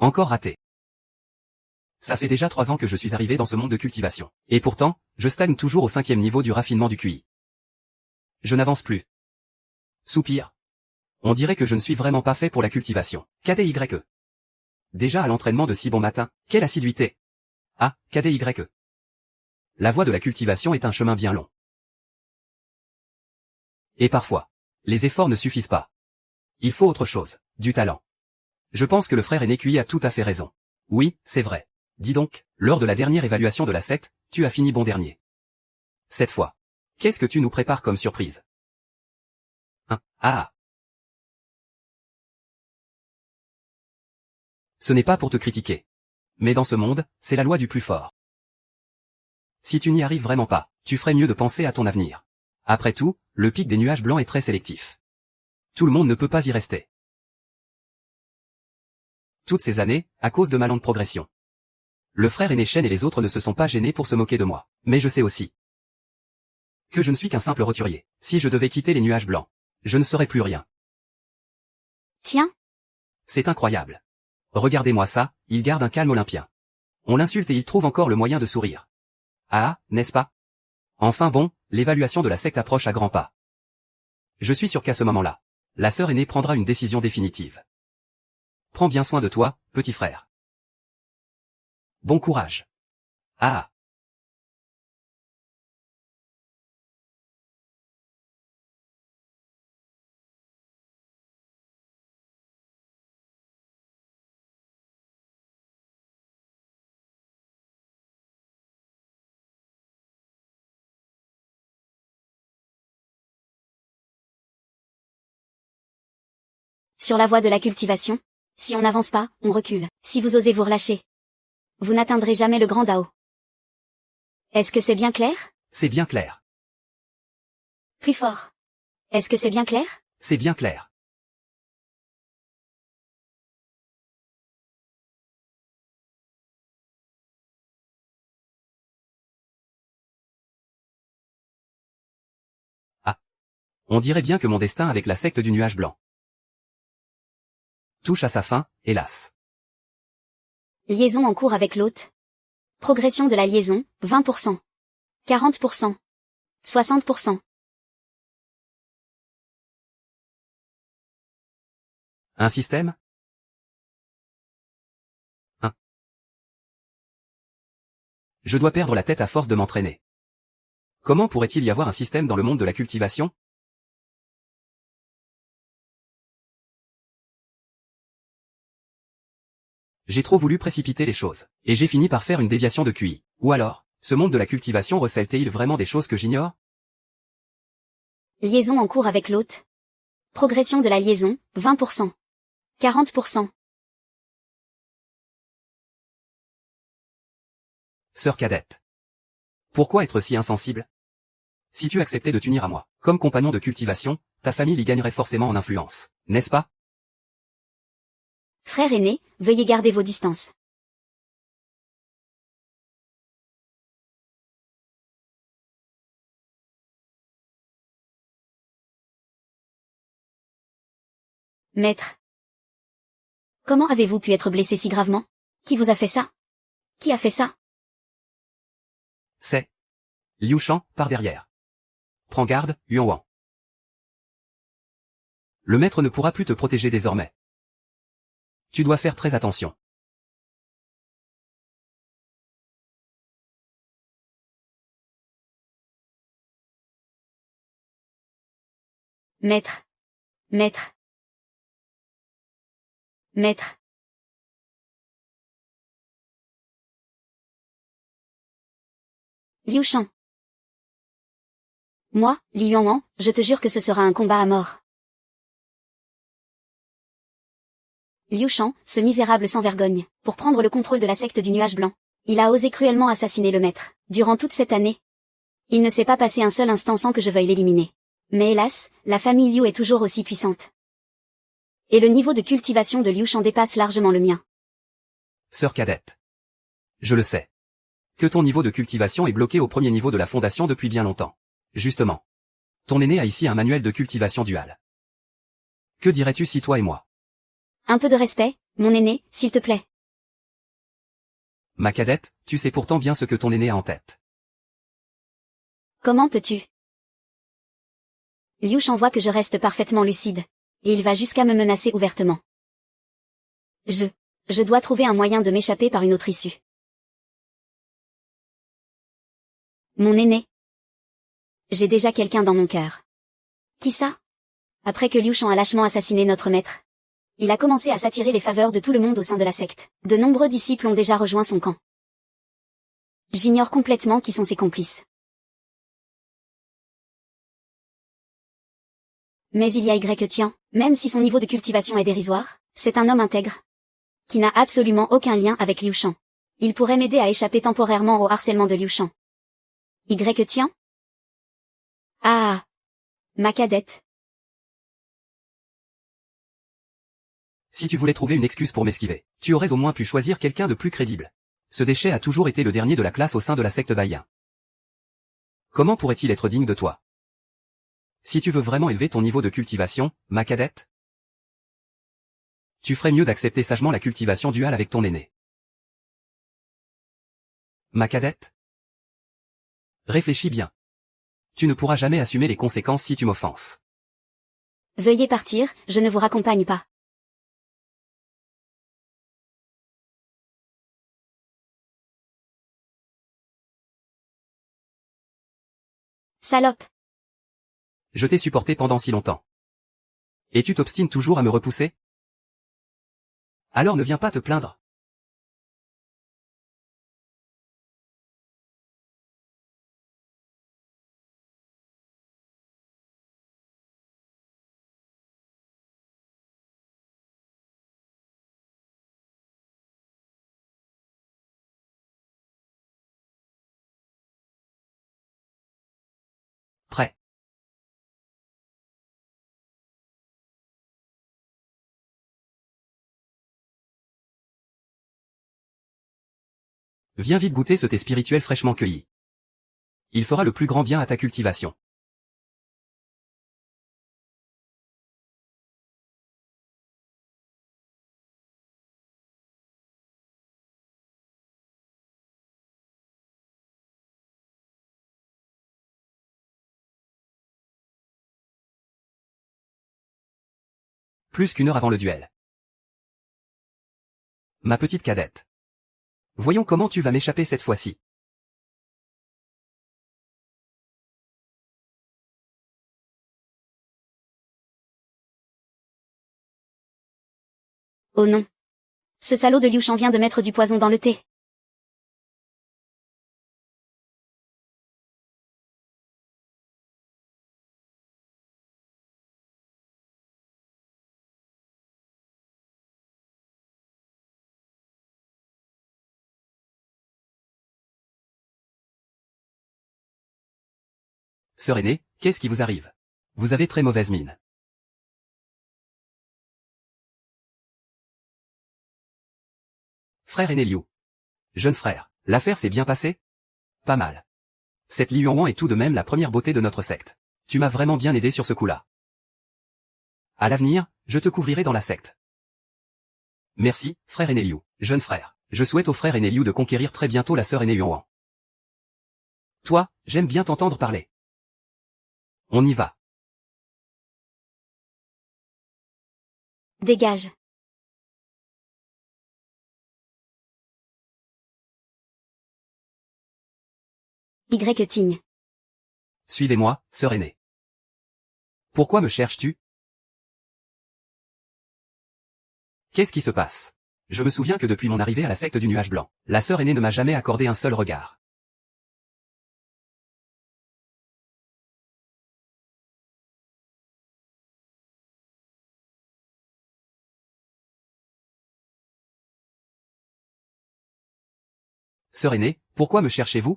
Encore raté. Ça fait déjà 3 ans que je suis arrivé dans ce monde de cultivation. Et pourtant, je stagne toujours au 5e niveau du raffinement du QI. Je n'avance plus. Soupir. On dirait que je ne suis vraiment pas fait pour la cultivation. KDYE. Déjà à l'entraînement de si bon matin, quelle assiduité. Ah, KDYE. La voie de la cultivation est un chemin bien long. Et parfois, les efforts ne suffisent pas. Il faut autre chose, du talent. Je pense que le frère aîné QI a tout à fait raison. Oui, c'est vrai. Dis donc, lors de la dernière évaluation de la secte, tu as fini bon dernier. Cette fois, qu'est-ce que tu nous prépares comme surprise? Ah. Ce n'est pas pour te critiquer. Mais dans ce monde, c'est la loi du plus fort. Si tu n'y arrives vraiment pas, tu ferais mieux de penser à ton avenir. Après tout, le pic des nuages blancs est très sélectif. Tout le monde ne peut pas y rester. Toutes ces années, à cause de ma lente progression. Le frère aîné Shen et les autres ne se sont pas gênés pour se moquer de moi. Mais je sais aussi que je ne suis qu'un simple roturier. Si je devais quitter les nuages blancs, je ne serais plus rien. Tiens. C'est incroyable. Regardez-moi ça, il garde un calme olympien. On l'insulte et il trouve encore le moyen de sourire. Ah, n'est-ce pas? Enfin bon, l'évaluation de la secte approche à grands pas. Je suis sûr qu'à ce moment-là, la sœur aînée prendra une décision définitive. Prends bien soin de toi, petit frère. Bon courage. Ah. Sur la voie de la cultivation, si on n'avance pas, on recule. Si vous osez vous relâcher, vous n'atteindrez jamais le grand Dao. Est-ce que c'est bien clair? C'est bien clair. Plus fort. Est-ce que c'est bien clair? C'est bien clair. Ah. On dirait bien que mon destin avec la secte du nuage blanc touche à sa fin, hélas. Liaison en cours avec l'hôte. Progression de la liaison, 20%. 40%. 60%. Un système? Je dois perdre la tête à force de m'entraîner. Comment pourrait-il y avoir un système dans le monde de la cultivation? J'ai trop voulu précipiter les choses, et j'ai fini par faire une déviation de QI. Ou alors, ce monde de la cultivation recèle-t-il vraiment des choses que j'ignore? Liaison en cours avec l'hôte. Progression de la liaison, 20%. 40%. Sœur cadette. Pourquoi être si insensible? Si tu acceptais de t'unir à moi, comme compagnon de cultivation, ta famille y gagnerait forcément en influence, n'est-ce pas? Frère aîné, veuillez garder vos distances. Maître. Comment avez-vous pu être blessé si gravement? Qui vous a fait ça? Qui a fait ça? C'est Liu Shan, par derrière. Prends garde, Yuan Wang. Le maître ne pourra plus te protéger désormais. Tu dois faire très attention. Maître. Maître. Maître. Liu Shan. Moi, Li Yuanwan, je te jure que ce sera un combat à mort. Liu Shan, ce misérable sans vergogne, pour prendre le contrôle de la secte du nuage blanc. Il a osé cruellement assassiner le maître. Durant toute cette année, il ne s'est pas passé un seul instant sans que je veuille l'éliminer. Mais hélas, la famille Liu est toujours aussi puissante. Et le niveau de cultivation de Liu Shan dépasse largement le mien. Sœur cadette. Je le sais. Que ton niveau de cultivation est bloqué au premier niveau de la fondation depuis bien longtemps. Justement. Ton aîné a ici un manuel de cultivation dual. Que dirais-tu si toi et moi? Un peu de respect, mon aîné, s'il te plaît. Ma cadette, tu sais pourtant bien ce que ton aîné a en tête. Comment peux-tu? Liu Shan voit que je reste parfaitement lucide. Et il va jusqu'à me menacer ouvertement. Je dois trouver un moyen de m'échapper par une autre issue. Mon aîné. J'ai déjà quelqu'un dans mon cœur. Qui ça? Après que Liu Shan a lâchement assassiné notre maître. Il a commencé à s'attirer les faveurs de tout le monde au sein de la secte. De nombreux disciples ont déjà rejoint son camp. J'ignore complètement qui sont ses complices. Mais il y a Y Tian, même si son niveau de cultivation est dérisoire, c'est un homme intègre. Qui n'a absolument aucun lien avec Liu Shan. Il pourrait m'aider à échapper temporairement au harcèlement de Liu Shan. Y Tian? Ah! Ma cadette. Si tu voulais trouver une excuse pour m'esquiver, tu aurais au moins pu choisir quelqu'un de plus crédible. Ce déchet a toujours été le dernier de la classe au sein de la secte Baiyin. Comment pourrait-il être digne de toi? Si tu veux vraiment élever ton niveau de cultivation, ma cadette, tu ferais mieux d'accepter sagement la cultivation duale avec ton aîné. Ma cadette? Réfléchis bien. Tu ne pourras jamais assumer les conséquences si tu m'offenses. Veuillez partir, je ne vous raccompagne pas. Salope. Je t'ai supporté pendant si longtemps. Et tu t'obstines toujours à me repousser? Alors ne viens pas te plaindre. Prêt. Viens vite goûter ce thé spirituel fraîchement cueilli. Il fera le plus grand bien à ta cultivation. Plus qu'une heure avant le duel. Ma petite cadette. Voyons comment tu vas m'échapper cette fois-ci. Oh non. Ce salaud de Liu Shan vient de mettre du poison dans le thé. Sœur aînée, qu'est-ce qui vous arrive? Vous avez très mauvaise mine. Frère aîné Liu. Jeune frère, l'affaire s'est bien passée? Pas mal. Cette Liu Yuan est tout de même la première beauté de notre secte. Tu m'as vraiment bien aidé sur ce coup-là. À l'avenir, je te couvrirai dans la secte. Merci, frère aîné Liu. Jeune frère, je souhaite au frère aîné Liu de conquérir très bientôt la sœur aînée Yuan. Toi, j'aime bien t'entendre parler. On y va. Dégage. Y Ting. Suivez-moi, sœur aînée. Pourquoi me cherches-tu? Qu'est-ce qui se passe? Je me souviens que depuis mon arrivée à la secte du nuage blanc, la sœur aînée ne m'a jamais accordé un seul regard. Sœur aînée, pourquoi me cherchez-vous?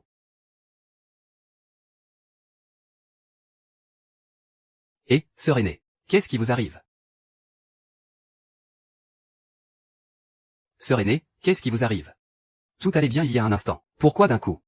Et, sœur aînée, qu'est-ce qui vous arrive? Sœur aînée, qu'est-ce qui vous arrive? Tout allait bien il y a un instant. Pourquoi d'un coup?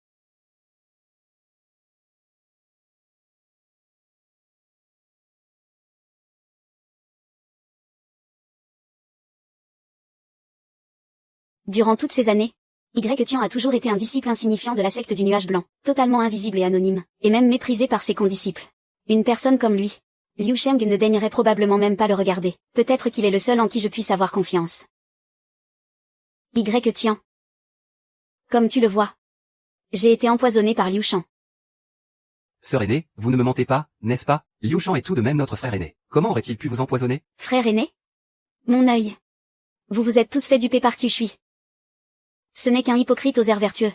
Durant toutes ces années, Tian a toujours été un disciple insignifiant de la secte du nuage blanc, totalement invisible et anonyme, et même méprisé par ses condisciples. Une personne comme lui, Liu Sheng ne daignerait probablement même pas le regarder. Peut-être qu'il est le seul en qui je puisse avoir confiance. Tian. Comme tu le vois, j'ai été empoisonné par Liu Shang. Sœur aînée, vous ne me mentez pas, n'est-ce pas? Liu Shang est tout de même notre frère aîné. Comment aurait-il pu vous empoisonner? Frère aîné? Mon œil. Vous vous êtes tous fait duper par Qushui. Ce n'est qu'un hypocrite aux airs vertueux.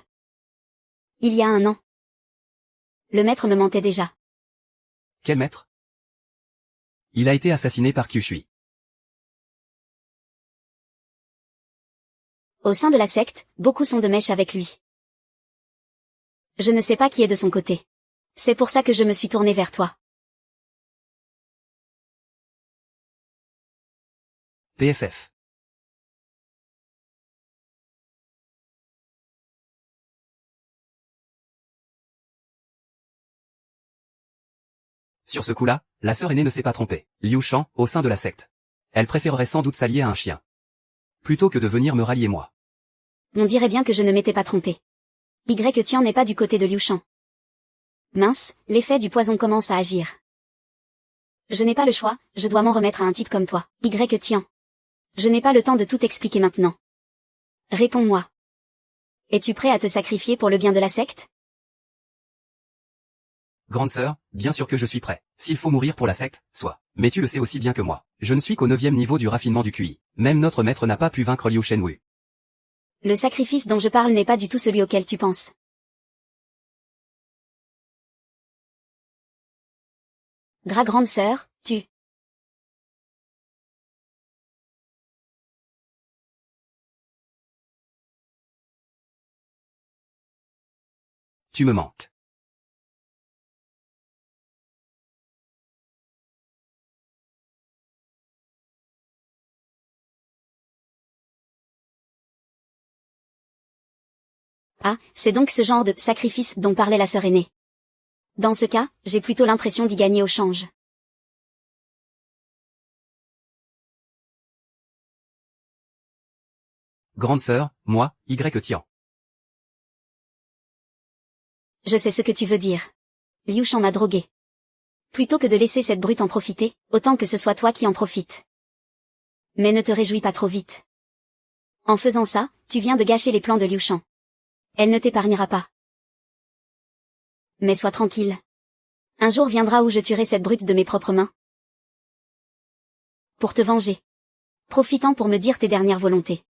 Il y a un an. Le maître me mentait déjà. Quel maître? Il a été assassiné par Qushui. Au sein de la secte, beaucoup sont de mèche avec lui. Je ne sais pas qui est de son côté. C'est pour ça que je me suis tourné vers toi. PFF. Sur ce coup-là, la sœur aînée ne s'est pas trompée. Liu Shang, au sein de la secte. Elle préférerait sans doute s'allier à un chien. Plutôt que de venir me rallier moi. On dirait bien que je ne m'étais pas trompé. Tian n'est pas du côté de Liu Shang. Mince, l'effet du poison commence à agir. Je n'ai pas le choix, je dois m'en remettre à un type comme toi. Tian. Je n'ai pas le temps de tout expliquer maintenant. Réponds-moi. Es-tu prêt à te sacrifier pour le bien de la secte? Grande sœur, bien sûr que je suis prêt. S'il faut mourir pour la secte, soit. Mais tu le sais aussi bien que moi. Je ne suis qu'au 9e niveau du raffinement du QI. Même notre maître n'a pas pu vaincre Liu Shenwu. Le sacrifice dont je parle n'est pas du tout celui auquel tu penses. Grande sœur, tu... Tu me manques. Ah, c'est donc ce genre de sacrifice dont parlait la sœur aînée. Dans ce cas, j'ai plutôt l'impression d'y gagner au change. Grande sœur, moi, Tian. Je sais ce que tu veux dire. Liu Shang m'a drogué. Plutôt que de laisser cette brute en profiter, autant que ce soit toi qui en profites. Mais ne te réjouis pas trop vite. En faisant ça, tu viens de gâcher les plans de Liu Shang. Elle ne t'épargnera pas. Mais sois tranquille. Un jour viendra où je tuerai cette brute de mes propres mains. Pour te venger. Profitant pour me dire tes dernières volontés.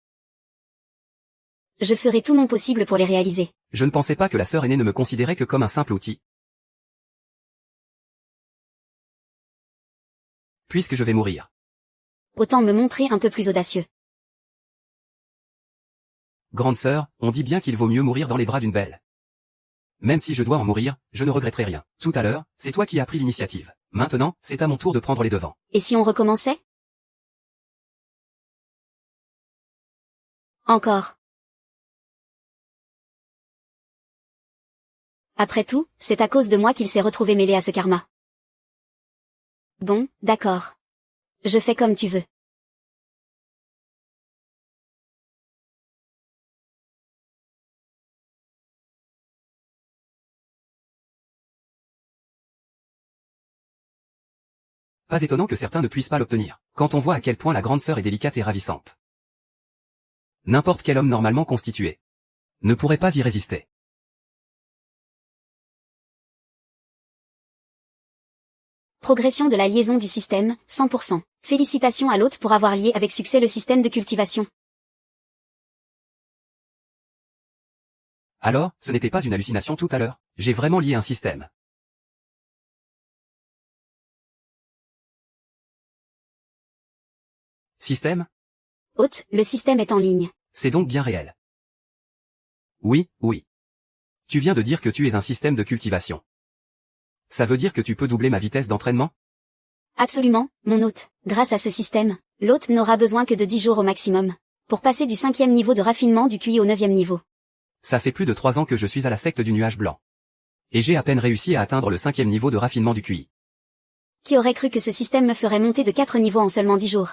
Je ferai tout mon possible pour les réaliser. Je ne pensais pas que la sœur aînée ne me considérait que comme un simple outil. Puisque je vais mourir. Autant me montrer un peu plus audacieux. Grande sœur, on dit bien qu'il vaut mieux mourir dans les bras d'une belle. Même si je dois en mourir, je ne regretterai rien. Tout à l'heure, c'est toi qui as pris l'initiative. Maintenant, c'est à mon tour de prendre les devants. Et si on recommençait? Encore. Après tout, c'est à cause de moi qu'il s'est retrouvé mêlé à ce karma. Bon, d'accord. Je fais comme tu veux. Pas étonnant que certains ne puissent pas l'obtenir, quand on voit à quel point la grande sœur est délicate et ravissante. N'importe quel homme normalement constitué ne pourrait pas y résister. Progression de la liaison du système, 100%. Félicitations à l'hôte pour avoir lié avec succès le système de cultivation. Alors, ce n'était pas une hallucination tout à l'heure. J'ai vraiment lié un système. Système? Hôte, le système est en ligne. C'est donc bien réel. Oui, oui. Tu viens de dire que tu es un système de cultivation. Ça veut dire que tu peux doubler ma vitesse d'entraînement? Absolument, mon hôte. Grâce à ce système, l'hôte n'aura besoin que de 10 jours au maximum. Pour passer du 5e niveau de raffinement du QI au 9e niveau. Ça fait plus de 3 ans que je suis à la secte du nuage blanc. Et j'ai à peine réussi à atteindre le 5e niveau de raffinement du QI. Qui aurait cru que ce système me ferait monter de 4 niveaux en seulement 10 jours?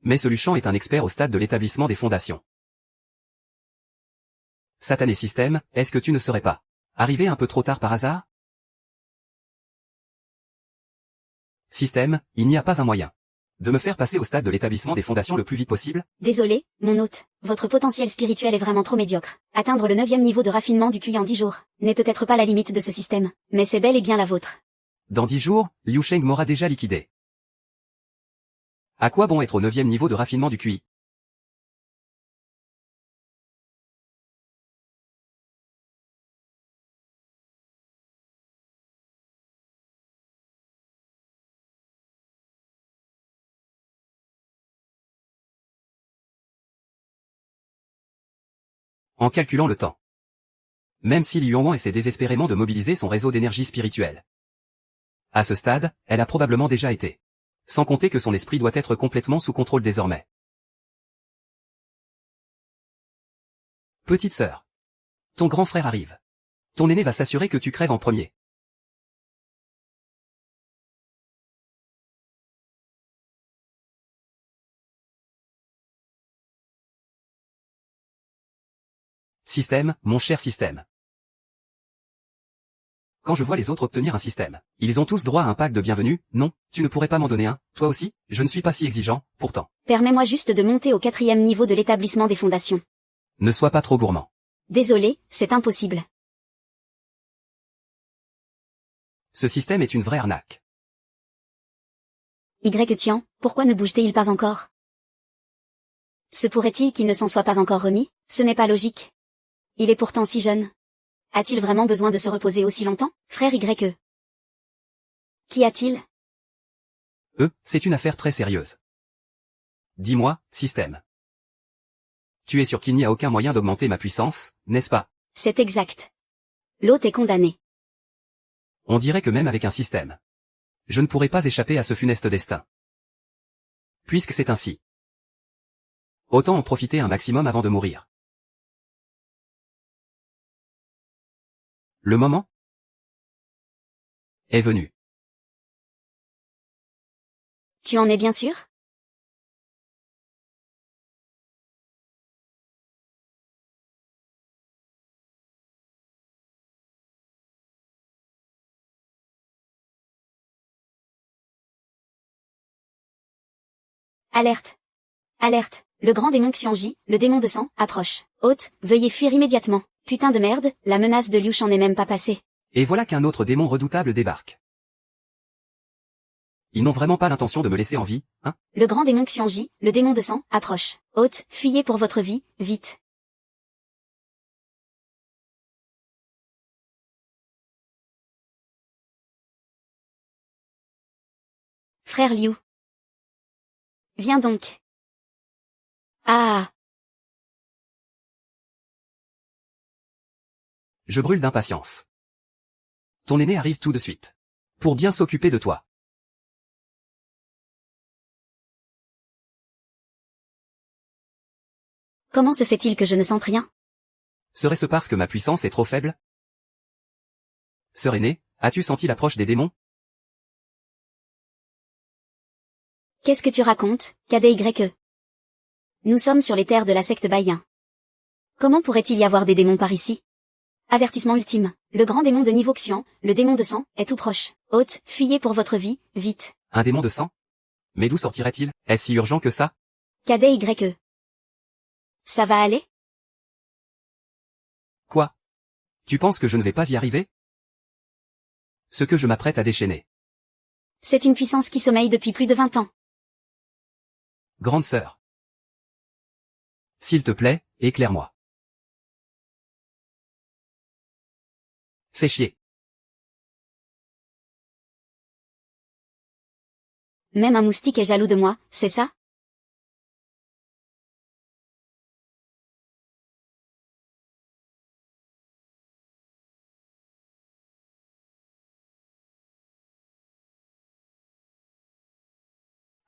Mais ce Luchan est un expert au stade de l'établissement des fondations. Satané système, est-ce que tu ne serais pas arrivé un peu trop tard par hasard? Système, il n'y a pas un moyen de me faire passer au stade de l'établissement des fondations le plus vite possible? Désolé, mon hôte, votre potentiel spirituel est vraiment trop médiocre. Atteindre le 9e niveau de raffinement du QI en 10 jours n'est peut-être pas la limite de ce système, mais c'est bel et bien la vôtre. Dans 10 jours, Liu Sheng m'aura déjà liquidé. À quoi bon être au 9e niveau de raffinement du QI? En calculant le temps. Même si Liu Yuan essaie désespérément de mobiliser son réseau d'énergie spirituelle. À ce stade, elle a probablement déjà été. Sans compter que son esprit doit être complètement sous contrôle désormais. Petite sœur. Ton grand frère arrive. Ton aîné va s'assurer que tu crèves en premier. Système, mon cher système. Quand je vois les autres obtenir un système, ils ont tous droit à un pack de bienvenue, non, tu ne pourrais pas m'en donner un, toi aussi, je ne suis pas si exigeant, pourtant. Permets-moi juste de monter au 4e niveau de l'établissement des fondations. Ne sois pas trop gourmand. Désolé, c'est impossible. Ce système est une vraie arnaque. Tian, pourquoi ne bouge-t-il pas encore? Se pourrait-il qu'il ne s'en soit pas encore remis? Ce n'est pas logique. Il est pourtant si jeune. A-t-il vraiment besoin de se reposer aussi longtemps, frère YE? Qu'y a-t-il? C'est une affaire très sérieuse. Dis-moi, système. Tu es sûr qu'il n'y a aucun moyen d'augmenter ma puissance, n'est-ce pas? C'est exact. L'hôte est condamné. On dirait que même avec un système, je ne pourrai pas échapper à ce funeste destin. Puisque c'est ainsi. Autant en profiter un maximum avant de mourir. Le moment est venu. Tu en es bien sûr? Alerte. Alerte. Le grand démon Xianji, le démon de sang, approche. Hôte, veuillez fuir immédiatement. Putain de merde, la menace de Liu Shan n'est même pas passée. Et voilà qu'un autre démon redoutable débarque. Ils n'ont vraiment pas l'intention de me laisser en vie, hein? Le grand démon Xianji, le démon de sang, approche. Hôte, fuyez pour votre vie, vite. Frère Liu. Viens donc. Ah. Je brûle d'impatience. Ton aîné arrive tout de suite. Pour bien s'occuper de toi. Comment se fait-il que je ne sente rien? Serait-ce parce que ma puissance est trop faible? Sœur aînée, as-tu senti l'approche des démons? Qu'est-ce que tu racontes, KDYE? Nous sommes sur les terres de la secte Baiyin. Comment pourrait-il y avoir des démons par ici? Avertissement ultime. Le grand démon de niveau Xian, le démon de sang, est tout proche. Hôte, fuyez pour votre vie, vite. Un démon de sang? Mais d'où sortirait-il? Est-ce si urgent que ça? KDYE. Ça va aller? Quoi? Tu penses que je ne vais pas y arriver? Ce que je m'apprête à déchaîner. C'est une puissance qui sommeille depuis plus de 20 ans. Grande sœur. S'il te plaît, éclaire-moi. Fais chier. Même un moustique est jaloux de moi, c'est ça?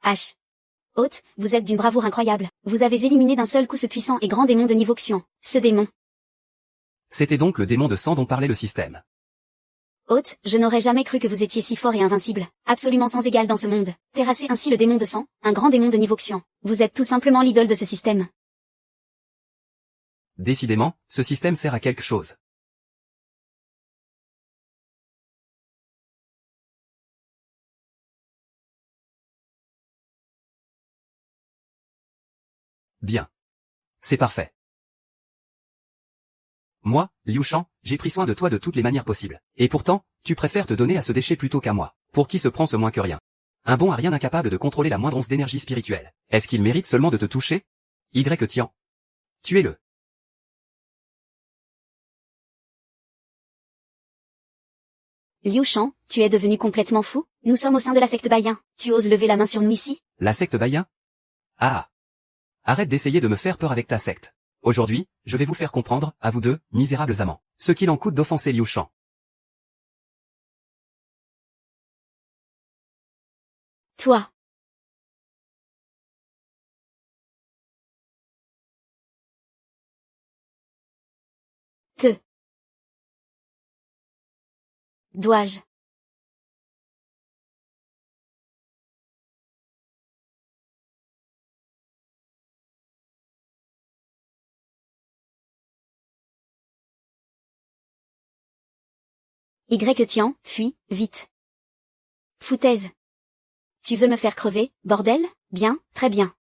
H. Hôte, vous êtes d'une bravoure incroyable. Vous avez éliminé d'un seul coup ce puissant et grand démon de niveau Xian. Ce démon. C'était donc le démon de sang dont parlait le système. Hôte, je n'aurais jamais cru que vous étiez si fort et invincible. Absolument sans égal dans ce monde. Terrasser ainsi le démon de sang, un grand démon de niveau Xian. Vous êtes tout simplement l'idole de ce système. Décidément, ce système sert à quelque chose. Bien. C'est parfait. Moi, Liu Shan, j'ai pris soin de toi de toutes les manières possibles. Et pourtant, tu préfères te donner à ce déchet plutôt qu'à moi. Pour qui se prend ce moins que rien? Un bon à rien incapable de contrôler la moindre once d'énergie spirituelle. Est-ce qu'il mérite seulement de te toucher? Tian. Tuez-le. Liu Shan, tu es devenu complètement fou? Nous sommes au sein de la secte Baïen. Tu oses lever la main sur nous ici? La secte Baïen? Ah. Arrête d'essayer de me faire peur avec ta secte. Aujourd'hui, je vais vous faire comprendre, à vous deux, misérables amants, ce qu'il en coûte d'offenser Liu Shan. Toi. Que dois-je? Tian, fuis, vite. Foutaise. Tu veux me faire crever, bordel? Bien, très bien.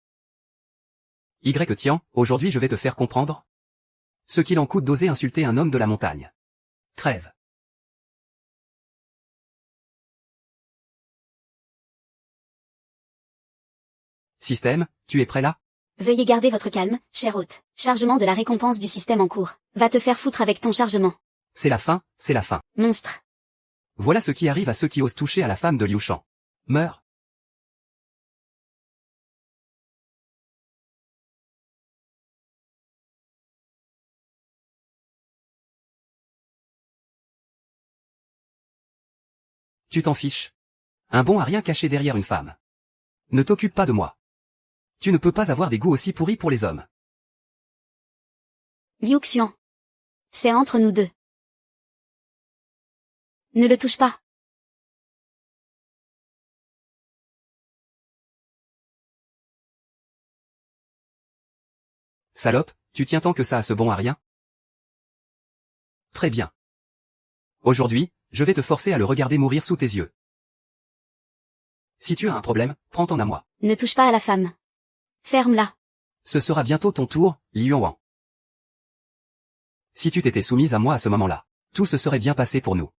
Tian, aujourd'hui je vais te faire comprendre ce qu'il en coûte d'oser insulter un homme de la montagne. Crève. Système, tu es prêt là? Veuillez garder votre calme, cher hôte. Chargement de la récompense du système en cours. Va te faire foutre avec ton chargement. C'est la fin, c'est la fin. Monstre. Voilà ce qui arrive à ceux qui osent toucher à la femme de Liu Shan. Meurs. Tu t'en fiches. Un bon à rien caché derrière une femme. Ne t'occupe pas de moi. Tu ne peux pas avoir des goûts aussi pourris pour les hommes. Liu Xian. C'est entre nous deux. Ne le touche pas. Salope, tu tiens tant que ça à ce bon à rien? Très bien. Aujourd'hui, je vais te forcer à le regarder mourir sous tes yeux. Si tu as un problème, prends-t'en à moi. Ne touche pas à la femme. Ferme-la. Ce sera bientôt ton tour, Liu Wang. Si tu t'étais soumise à moi à ce moment-là, tout se serait bien passé pour nous.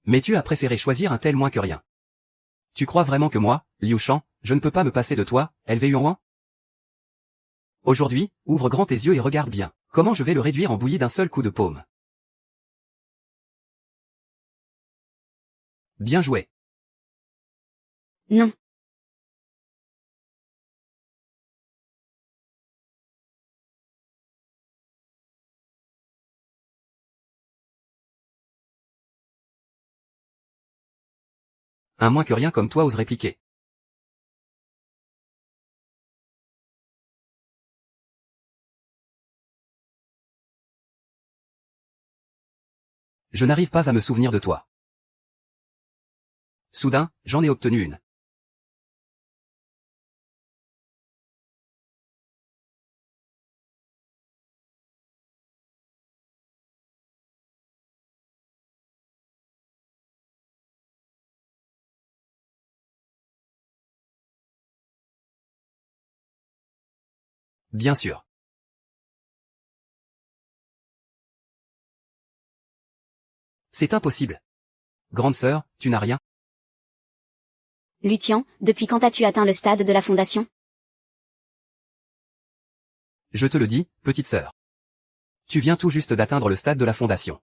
Mais tu as préféré choisir un tel moins que rien. Tu crois vraiment que moi, Liu Shan, je ne peux pas me passer de toi, Liu Wang? Aujourd'hui, ouvre grand tes yeux et regarde bien. Comment je vais le réduire en bouillie d'un seul coup de paume. Bien joué. Non. Un moins que rien comme toi ose répliquer. Je n'arrive pas à me souvenir de toi. Soudain, j'en ai obtenu une. Bien sûr. C'est impossible. Grande sœur, tu n'as rien? Liu Tian, depuis quand as-tu atteint le stade de la fondation? Je te le dis, petite sœur. Tu viens tout juste d'atteindre le stade de la fondation.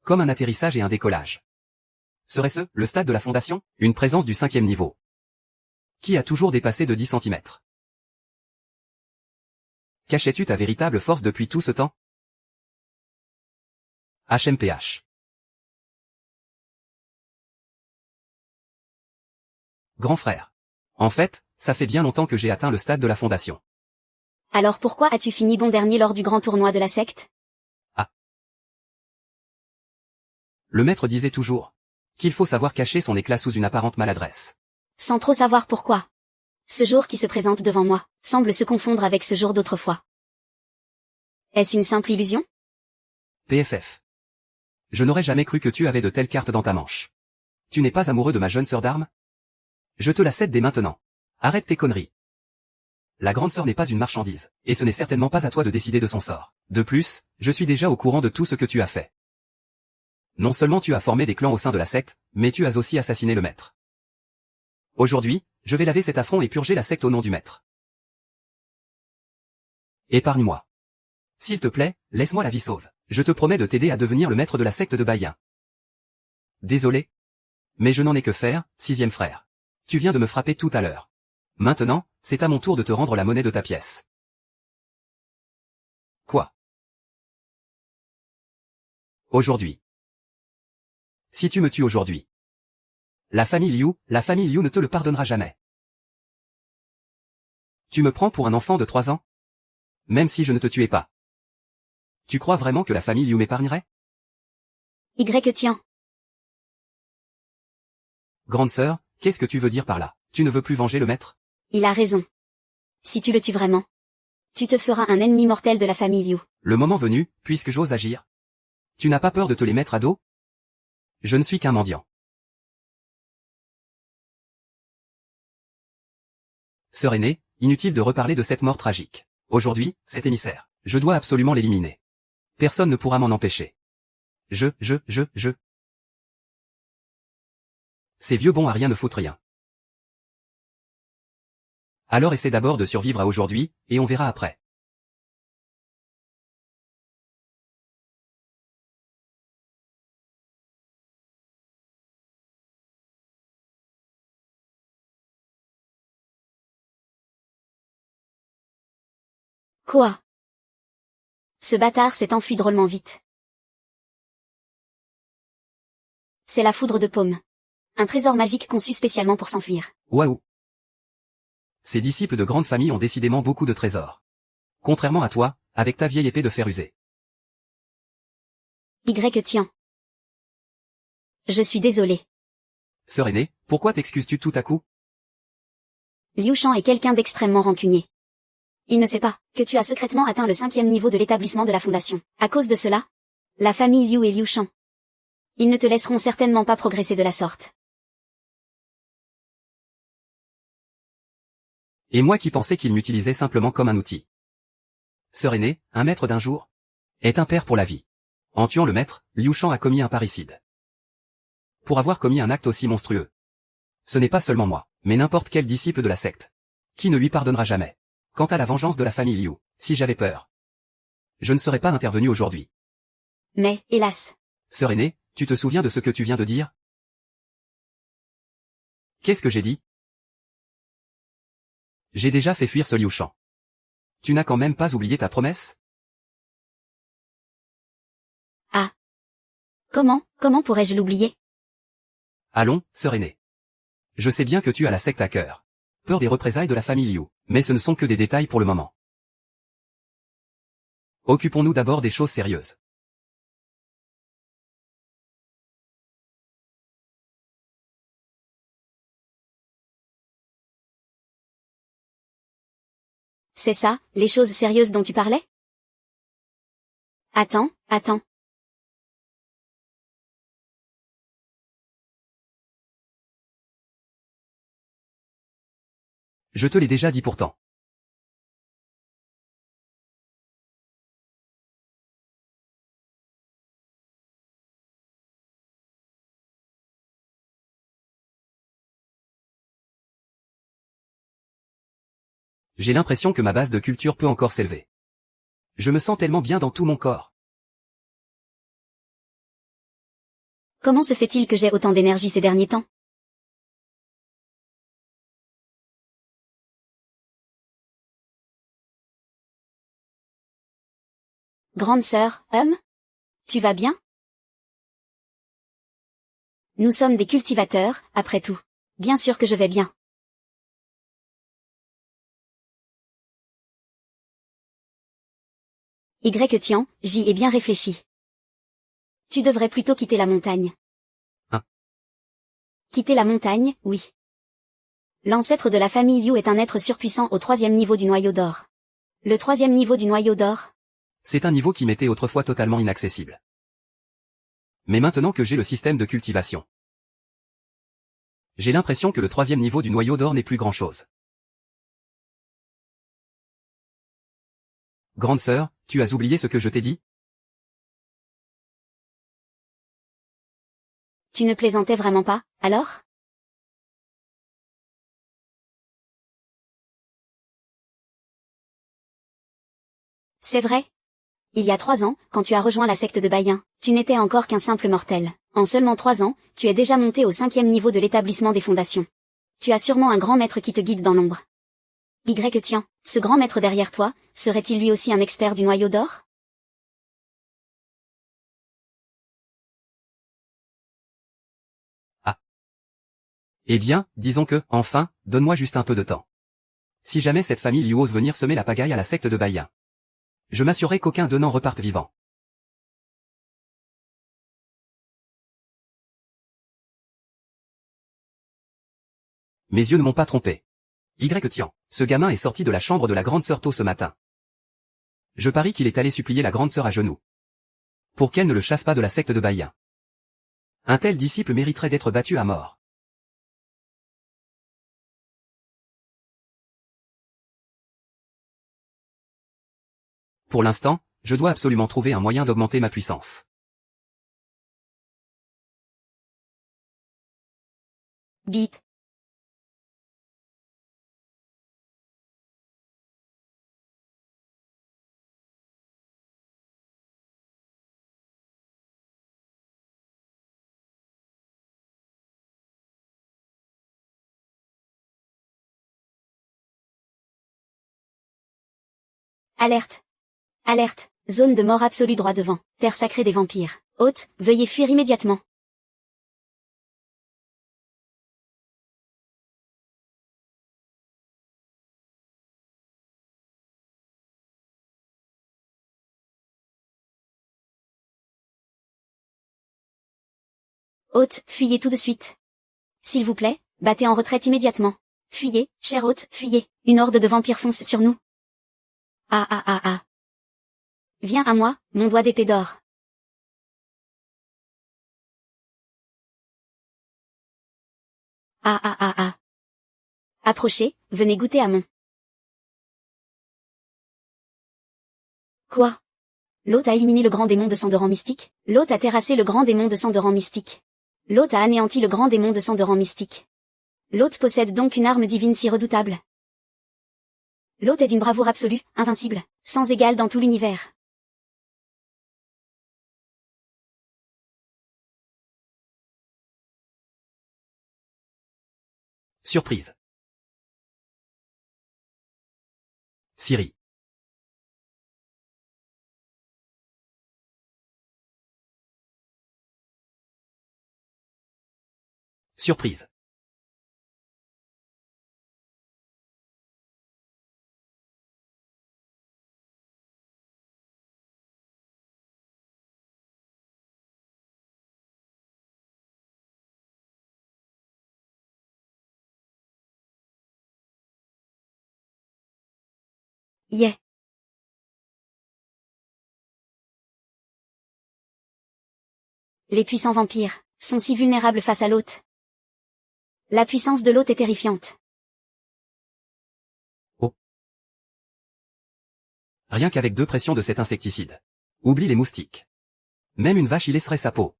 Comme un atterrissage et un décollage. Serait-ce, le stade de la fondation, une présence du 5e niveau? Qui a toujours dépassé de 10 cm? Cachais-tu ta véritable force depuis tout ce temps? HMPH. Grand frère. En fait, ça fait bien longtemps que j'ai atteint le stade de la fondation. Alors pourquoi as-tu fini bon dernier lors du grand tournoi de la secte? Ah. Le maître disait toujours qu'il faut savoir cacher son éclat sous une apparente maladresse. Sans trop savoir pourquoi. Ce jour qui se présente devant moi semble se confondre avec ce jour d'autrefois. Est-ce une simple illusion? PFF. Je n'aurais jamais cru que tu avais de telles cartes dans ta manche. Tu n'es pas amoureux de ma jeune sœur d'armes? Je te la cède dès maintenant. Arrête tes conneries. La grande sœur n'est pas une marchandise, et ce n'est certainement pas à toi de décider de son sort. De plus, je suis déjà au courant de tout ce que tu as fait. Non seulement tu as formé des clans au sein de la secte, mais tu as aussi assassiné le maître. Aujourd'hui, je vais laver cet affront et purger la secte au nom du maître. Épargne-moi. S'il te plaît, laisse-moi la vie sauve. Je te promets de t'aider à devenir le maître de la secte de Baïen. Désolé. Mais je n'en ai que faire, sixième frère. Tu viens de me frapper tout à l'heure. Maintenant, c'est à mon tour de te rendre la monnaie de ta pièce. Quoi? Aujourd'hui. Si tu me tues aujourd'hui. La famille Liu ne te le pardonnera jamais. Tu me prends pour un enfant de 3 ans? Même si je ne te tuais pas. Tu crois vraiment que la famille Liu m'épargnerait? Tiens. Grande sœur, qu'est-ce que tu veux dire par là? Tu ne veux plus venger le maître? Il a raison. Si tu le tues vraiment, tu te feras un ennemi mortel de la famille Liu. Le moment venu, puisque j'ose agir. Tu n'as pas peur de te les mettre à dos? Je ne suis qu'un mendiant. Sœur aînée, inutile de reparler de cette mort tragique. Aujourd'hui, cet émissaire, je dois absolument l'éliminer. Personne ne pourra m'en empêcher. Je. Ces vieux bons à rien ne foutent rien. Alors essaie d'abord de survivre à aujourd'hui, et on verra après. Quoi? Ce bâtard s'est enfui drôlement vite. C'est la foudre de paume. Un trésor magique conçu spécialement pour s'enfuir. Waouh! Ces disciples de grande famille ont décidément beaucoup de trésors. Contrairement à toi, avec ta vieille épée de fer usée. Tiens. Je suis désolé. Sœur aînée, pourquoi t'excuses-tu tout à coup? Liu Shan est quelqu'un d'extrêmement rancunier. Il ne sait pas que tu as secrètement atteint le 5e niveau de l'établissement de la fondation. À cause de cela, la famille Liu et Liu Shan, ils ne te laisseront certainement pas progresser de la sorte. Et moi qui pensais qu'il m'utilisait simplement comme un outil. Sœur aînée, un maître d'un jour, est un père pour la vie. En tuant le maître, Liu Shan a commis un parricide. Pour avoir commis un acte aussi monstrueux. Ce n'est pas seulement moi, mais n'importe quel disciple de la secte, qui ne lui pardonnera jamais. Quant à la vengeance de la famille Liu, si j'avais peur, je ne serais pas intervenu aujourd'hui. Mais, hélas. Sœur aînée, tu te souviens de ce que tu viens de dire? Qu'est-ce que j'ai dit? J'ai déjà fait fuir ce Liu Shan. Tu n'as quand même pas oublié ta promesse? Ah. Comment pourrais-je l'oublier? Allons, sœur aînée. Je sais bien que tu as la secte à cœur. Peur des représailles de la famille Liu, mais ce ne sont que des détails pour le moment. Occupons-nous d'abord des choses sérieuses. C'est ça, les choses sérieuses dont tu parlais? Attends. Je te l'ai déjà dit pourtant. J'ai l'impression que ma base de culture peut encore s'élever. Je me sens tellement bien dans tout mon corps. Comment se fait-il que j'ai autant d'énergie ces derniers temps? Grande sœur, tu vas bien? Nous sommes des cultivateurs, après tout. Bien sûr que je vais bien. Tiens, j'y ai bien réfléchi. Tu devrais plutôt quitter la montagne. Hein? Quitter la montagne, oui. L'ancêtre de la famille Liu est un être surpuissant au 3e niveau du noyau d'or. Le 3e niveau du noyau d'or? C'est un niveau qui m'était autrefois totalement inaccessible. Mais maintenant que j'ai le système de cultivation, j'ai l'impression que le 3e niveau du noyau d'or n'est plus grand-chose. Grande sœur, tu as oublié ce que je t'ai dit? Tu ne plaisantais vraiment pas, alors? C'est vrai. Il y a 3 ans, quand tu as rejoint la secte de Baïen, tu n'étais encore qu'un simple mortel. En seulement 3 ans, tu es déjà monté au 5e niveau de l'établissement des fondations. Tu as sûrement un grand maître qui te guide dans l'ombre. Tiens, ce grand maître derrière toi, serait-il lui aussi un expert du noyau d'or? Ah. Eh bien, disons que, enfin, donne-moi juste un peu de temps. Si jamais cette famille lui ose venir semer la pagaille à la secte de Baïen, je m'assurerai qu'aucun d'eux n'en reparte vivant. Mes yeux ne m'ont pas trompé. Tian, ce gamin est sorti de la chambre de la grande sœur tôt ce matin. Je parie qu'il est allé supplier la grande sœur à genoux, pour qu'elle ne le chasse pas de la secte de Baïen. Un tel disciple mériterait d'être battu à mort. Pour l'instant, je dois absolument trouver un moyen d'augmenter ma puissance. Bip. Alerte. Alerte. Zone de mort absolue droit devant. Terre sacrée des vampires. Hôte, veuillez fuir immédiatement. Hôte, fuyez tout de suite. S'il vous plaît, battez en retraite immédiatement. Fuyez, cher hôte, fuyez. Une horde de vampires fonce sur nous. Ah ah ah ah. Viens à moi, mon doigt d'épée d'or. Ah ah ah ah. Approchez, venez goûter à mon. Quoi? L'hôte a éliminé le grand démon de sang de rang mystique. L'hôte a terrassé le grand démon de sang de rang mystique. L'hôte a anéanti le grand démon de sang de rang mystique. L'hôte possède donc une arme divine si redoutable. L'hôte est d'une bravoure absolue, invincible, sans égale dans tout l'univers. Surprise. Siri. Surprise. Yeah. Les puissants vampires sont si vulnérables face à l'hôte. La puissance de l'hôte est terrifiante. Oh. Rien qu'avec 2 pressions de cet insecticide. Oublie les moustiques. Même une vache y laisserait sa peau.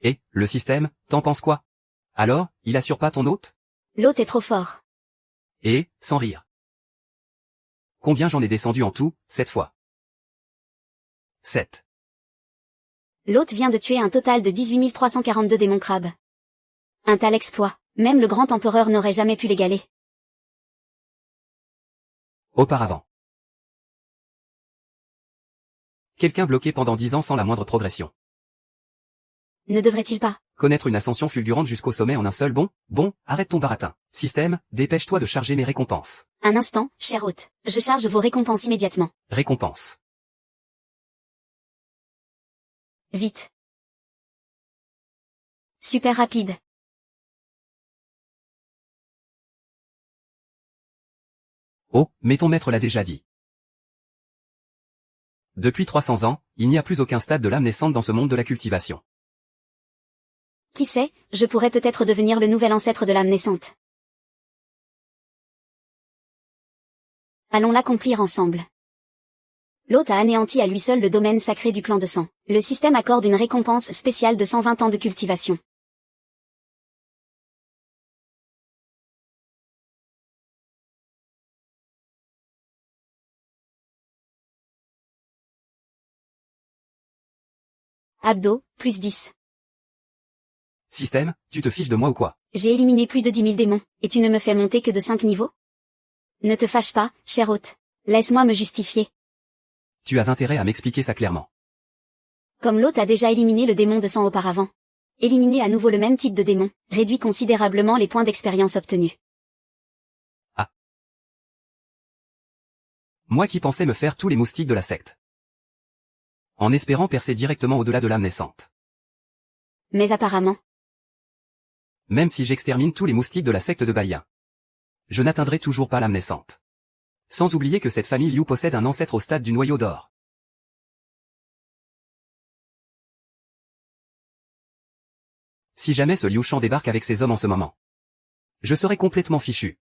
Et, le système, t'en penses quoi? Alors, il assure pas ton hôte? L'hôte est trop fort. Et, sans rire. Combien j'en ai descendu en tout, cette fois? 7. L'hôte vient de tuer un total de 18 342 démons crabes. Un tel exploit, même le grand empereur n'aurait jamais pu l'égaler. Auparavant. Quelqu'un bloqué pendant 10 ans sans la moindre progression. Ne devrait-il pas? Connaître une ascension fulgurante jusqu'au sommet en un seul bond? Bon, arrête ton baratin. Système, dépêche-toi de charger mes récompenses. Un instant, cher hôte. Je charge vos récompenses immédiatement. Récompenses. Vite. Super rapide. Oh, mais ton maître l'a déjà dit. Depuis 300 ans, il n'y a plus aucun stade de l'âme naissante dans ce monde de la cultivation. Qui sait, je pourrais peut-être devenir le nouvel ancêtre de l'âme naissante. Allons l'accomplir ensemble. L'hôte a anéanti à lui seul le domaine sacré du clan de sang. Le système accorde une récompense spéciale de 120 ans de cultivation. Abdo, plus 10. Système, tu te fiches de moi ou quoi? J'ai éliminé plus de 10 000 démons, et tu ne me fais monter que de 5 niveaux? Ne te fâche pas, cher hôte. Laisse-moi me justifier. Tu as intérêt à m'expliquer ça clairement. Comme l'hôte a déjà éliminé le démon de sang auparavant. Éliminer à nouveau le même type de démon, réduit considérablement les points d'expérience obtenus. Ah. Moi qui pensais me faire tous les moustiques de la secte. En espérant percer directement au-delà de l'âme naissante. Mais apparemment. Même si j'extermine tous les moustiques de la secte de Baïen, je n'atteindrai toujours pas l'âme naissante. Sans oublier que cette famille Liu possède un ancêtre au stade du noyau d'or. Si jamais ce Liu Shan débarque avec ses hommes en ce moment, je serai complètement fichu.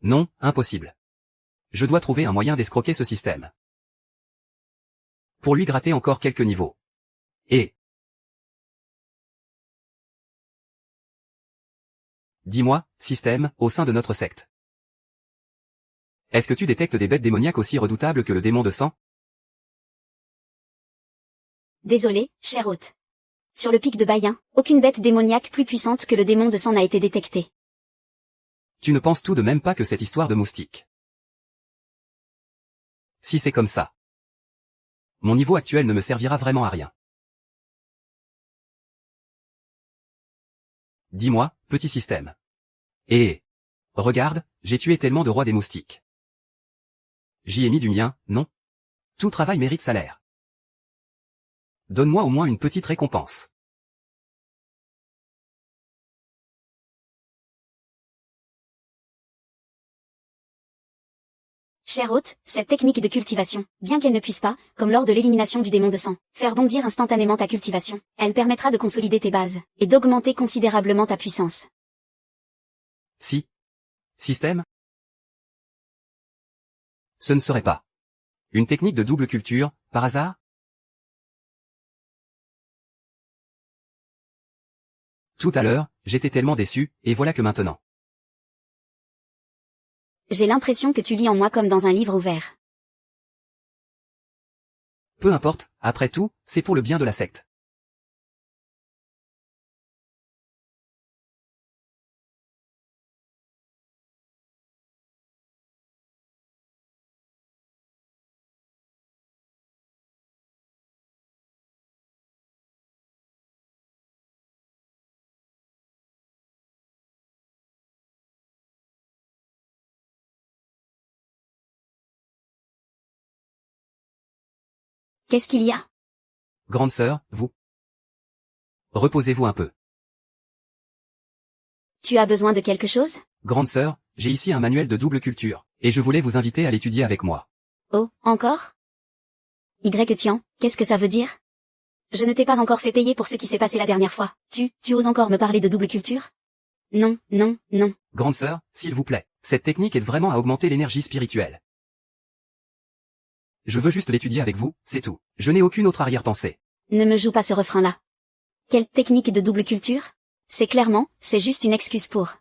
Non, impossible. Je dois trouver un moyen d'escroquer ce système. Pour lui gratter encore quelques niveaux. Et... Dis-moi, système, au sein de notre secte. Est-ce que tu détectes des bêtes démoniaques aussi redoutables que le démon de sang? Désolé, cher hôte. Sur le pic de Baïen, aucune bête démoniaque plus puissante que le démon de sang n'a été détectée. Tu ne penses tout de même pas que cette histoire de moustique? Si c'est comme ça, mon niveau actuel ne me servira vraiment à rien. Dis-moi, petit système. Et... regarde, j'ai tué tellement de rois des moustiques. J'y ai mis du mien, non? Tout travail mérite salaire. Donne-moi au moins une petite récompense. Cher hôte, cette technique de cultivation, bien qu'elle ne puisse pas, comme lors de l'élimination du démon de sang, faire bondir instantanément ta cultivation, elle permettra de consolider tes bases, et d'augmenter considérablement ta puissance. Si. Système? Ce ne serait pas une technique de double culture, par hasard? Tout à l'heure, j'étais tellement déçu, et voilà que maintenant. J'ai l'impression que tu lis en moi comme dans un livre ouvert. Peu importe, après tout, c'est pour le bien de la secte. Qu'est-ce qu'il y a? Grande sœur, vous. Reposez-vous un peu. Tu as besoin de quelque chose? Grande sœur, j'ai ici un manuel de double culture, et je voulais vous inviter à l'étudier avec moi. Oh, encore? Y-Tian, qu'est-ce que ça veut dire? Je ne t'ai pas encore fait payer pour ce qui s'est passé la dernière fois. Tu oses encore me parler de double culture? Non, non, non. Grande sœur, s'il vous plaît, cette technique aide vraiment à augmenter l'énergie spirituelle. Je veux juste l'étudier avec vous, c'est tout. Je n'ai aucune autre arrière-pensée. Ne me joue pas ce refrain-là. Quelle technique de double culture? C'est juste une excuse pour...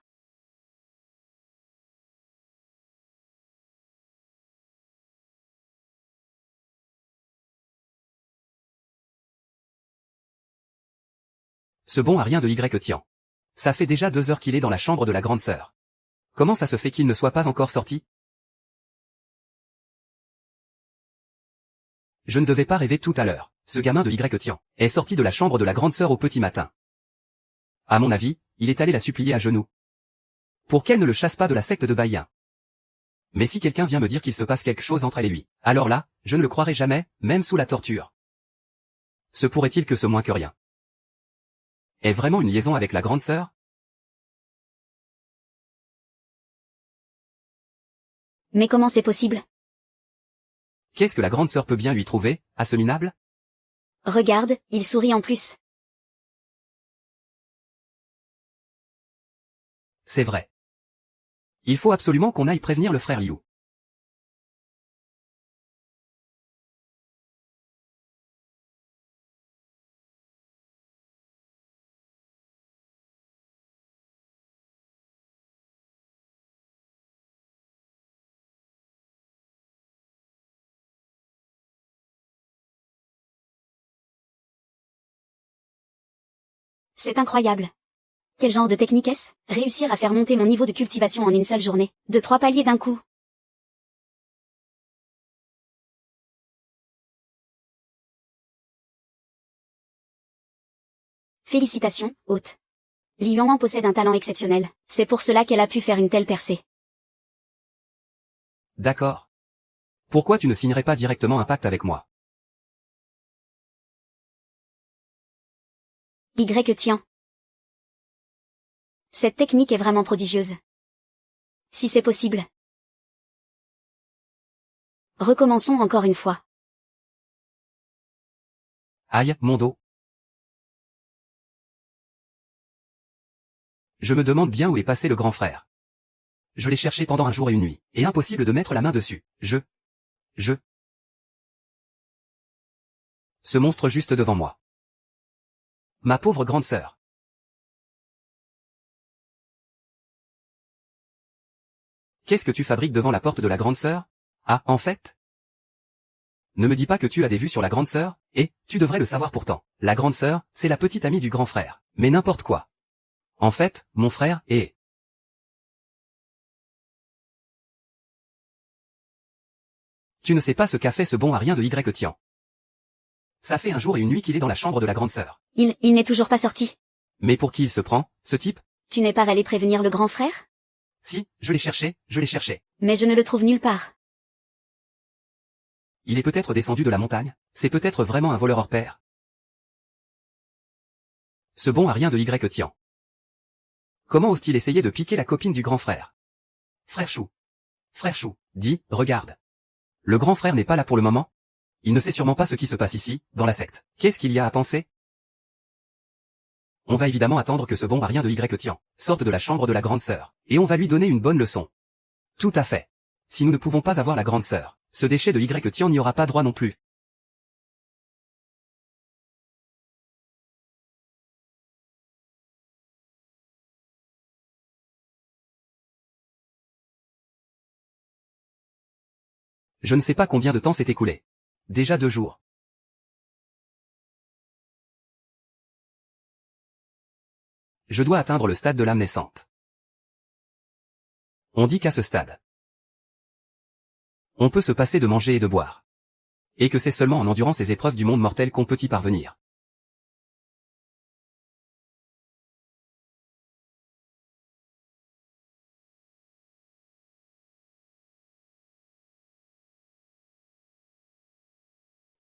Ce bon a rien de Y-Tian. Ça fait déjà 2 heures qu'il est dans la chambre de la grande sœur. Comment ça se fait qu'il ne soit pas encore sorti? Je ne devais pas rêver tout à l'heure. Ce gamin de Y-Tian est sorti de la chambre de la grande sœur au petit matin. À mon avis, il est allé la supplier à genoux. Pour qu'elle ne le chasse pas de la secte de Baïen. Mais si quelqu'un vient me dire qu'il se passe quelque chose entre elle et lui, alors là, je ne le croirai jamais, même sous la torture. Se pourrait-il que ce moins que rien est vraiment une liaison avec la grande sœur? Mais comment c'est possible? Qu'est-ce que la grande sœur peut bien lui trouver, à ce minable? Regarde, il sourit en plus. C'est vrai. Il faut absolument qu'on aille prévenir le frère Liu. C'est incroyable. Quel genre de technique est-ce? Réussir à faire monter mon niveau de cultivation en une seule journée, de 3 paliers d'un coup. Félicitations, hôte. Li Yuan possède un talent exceptionnel, c'est pour cela qu'elle a pu faire une telle percée. D'accord. Pourquoi tu ne signerais pas directement un pacte avec moi? Tian. Cette technique est vraiment prodigieuse. Si c'est possible. Recommençons encore une fois. Aïe, mon dos. Je me demande bien où est passé le grand frère. Je l'ai cherché pendant un jour et une nuit, et impossible de mettre la main dessus. Ce monstre juste devant moi. Ma pauvre grande sœur. Qu'est-ce que tu fabriques devant la porte de la grande sœur? Ah, en fait? Ne me dis pas que tu as des vues sur la grande sœur, et, tu devrais le savoir pourtant. La grande sœur, c'est la petite amie du grand frère. Mais n'importe quoi. En fait, mon frère est... Tu ne sais pas ce qu'a fait ce bon à rien de Tian. Ça fait un jour et une nuit qu'il est dans la chambre de la grande sœur. Il n'est toujours pas sorti. Mais pour qui il se prend, ce type? Tu n'es pas allé prévenir le grand frère? Si, je l'ai cherché. Mais je ne le trouve nulle part. Il est peut-être descendu de la montagne, c'est peut-être vraiment un voleur hors pair. Ce bon à rien de Tian. Comment ose-t-il essayer de piquer la copine du grand frère? Frère Chou, dis, regarde. Le grand frère n'est pas là pour le moment? Il ne sait sûrement pas ce qui se passe ici, dans la secte. Qu'est-ce qu'il y a à penser? On va évidemment attendre que ce bon à rien de Tian sorte de la chambre de la grande sœur, et on va lui donner une bonne leçon. Tout à fait. Si nous ne pouvons pas avoir la grande sœur, ce déchet de Tian n'y aura pas droit non plus. Je ne sais pas combien de temps s'est écoulé. Déjà 2 jours. Je dois atteindre le stade de l'âme naissante. On dit qu'à ce stade, on peut se passer de manger et de boire. Et que c'est seulement en endurant ces épreuves du monde mortel qu'on peut y parvenir.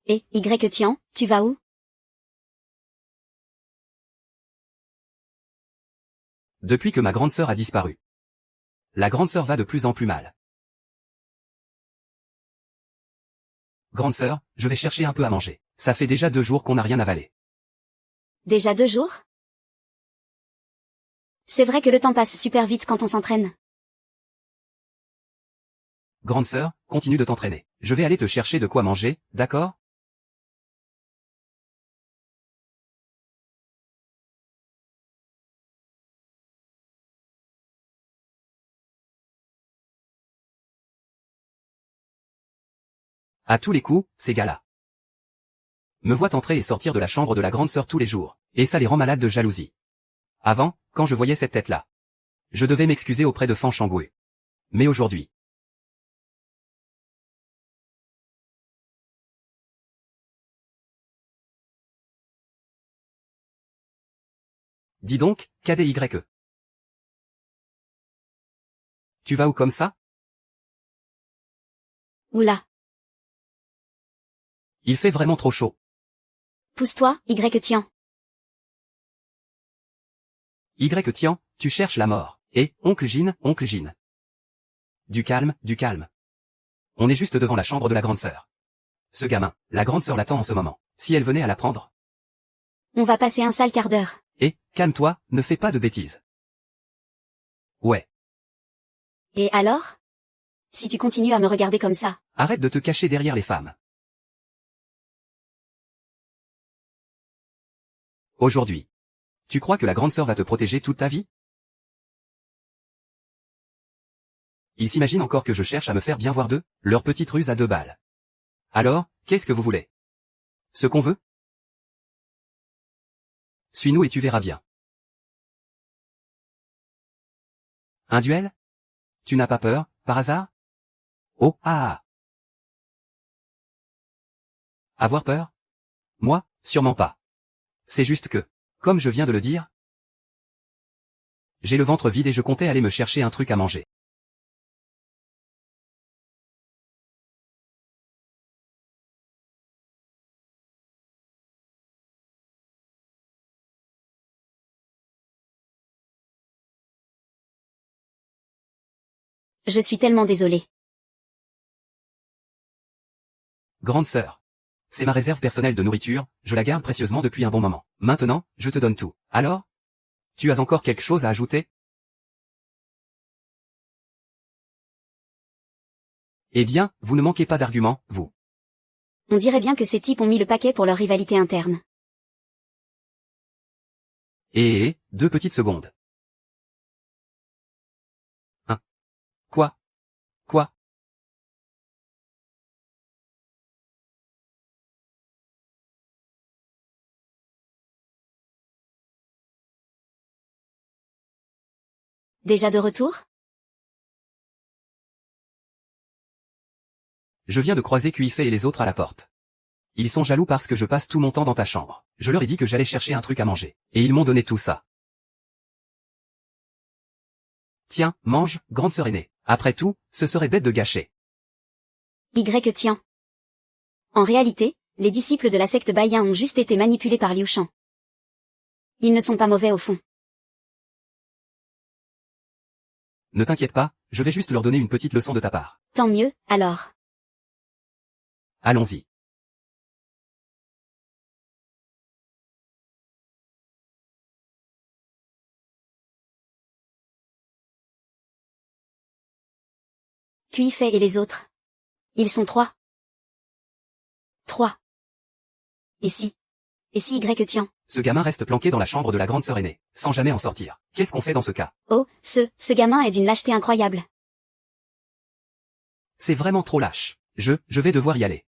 Et, Tian, tu vas où? Depuis que ma grande sœur a disparu. La grande sœur va de plus en plus mal. Grande sœur, je vais chercher un peu à manger. Ça fait déjà 2 jours qu'on n'a rien avalé. Déjà 2 jours? C'est vrai que le temps passe super vite quand on s'entraîne. Grande sœur, continue de t'entraîner. Je vais aller te chercher de quoi manger, d'accord? À tous les coups, ces gars-là me voient entrer et sortir de la chambre de la grande sœur tous les jours, et ça les rend malades de jalousie. Avant, quand je voyais cette tête-là, je devais m'excuser auprès de Fan Shangui. Mais aujourd'hui, dis donc, KDYE. Tu vas où comme ça? Oula. Il fait vraiment trop chaud. Pousse-toi, Y tiens. Y tiens, tu cherches la mort. Et, oncle Jean. Du calme, du calme. On est juste devant la chambre de la grande sœur. Ce gamin, la grande sœur l'attend en ce moment. Si elle venait à la prendre. On va passer un sale quart d'heure. Et, calme-toi, ne fais pas de bêtises. Ouais. Et alors? Si tu continues à me regarder comme ça. Arrête de te cacher derrière les femmes. Aujourd'hui. Tu crois que la grande sœur va te protéger toute ta vie? Ils s'imaginent encore que je cherche à me faire bien voir d'eux, leur petite ruse à 2 balles. Alors, qu'est-ce que vous voulez? Ce qu'on veut? Suis-nous et tu verras bien. Un duel? Tu n'as pas peur, par hasard? Oh, ah. Avoir peur? Moi, sûrement pas. C'est juste que, comme je viens de le dire, j'ai le ventre vide et je comptais aller me chercher un truc à manger. Je suis tellement désolée. Grande sœur. C'est ma réserve personnelle de nourriture, je la garde précieusement depuis un bon moment. Maintenant, je te donne tout. Alors? Tu as encore quelque chose à ajouter? Eh bien, vous ne manquez pas d'arguments, vous. On dirait bien que ces types ont mis le paquet pour leur rivalité interne. Et 2 petites secondes. Hein? Quoi? Quoi? Déjà de retour? Je viens de croiser Cuifé et les autres à la porte. Ils sont jaloux parce que je passe tout mon temps dans ta chambre. Je leur ai dit que j'allais chercher un truc à manger. Et ils m'ont donné tout ça. Tiens, mange, grande sœur aînée. Après tout, ce serait bête de gâcher. Y tiens. En réalité, les disciples de la secte Baïen ont juste été manipulés par Liu Shan. Ils ne sont pas mauvais au fond. Ne t'inquiète pas, je vais juste leur donner une petite leçon de ta part. Tant mieux, alors. Allons-y. Cuifei et les autres. Ils sont 3. 3. Et si Y tiens. Ce gamin reste planqué dans la chambre de la grande sœur aînée, sans jamais en sortir. Qu'est-ce qu'on fait dans ce cas? Oh, ce gamin est d'une lâcheté incroyable. C'est vraiment trop lâche. Je vais devoir y aller.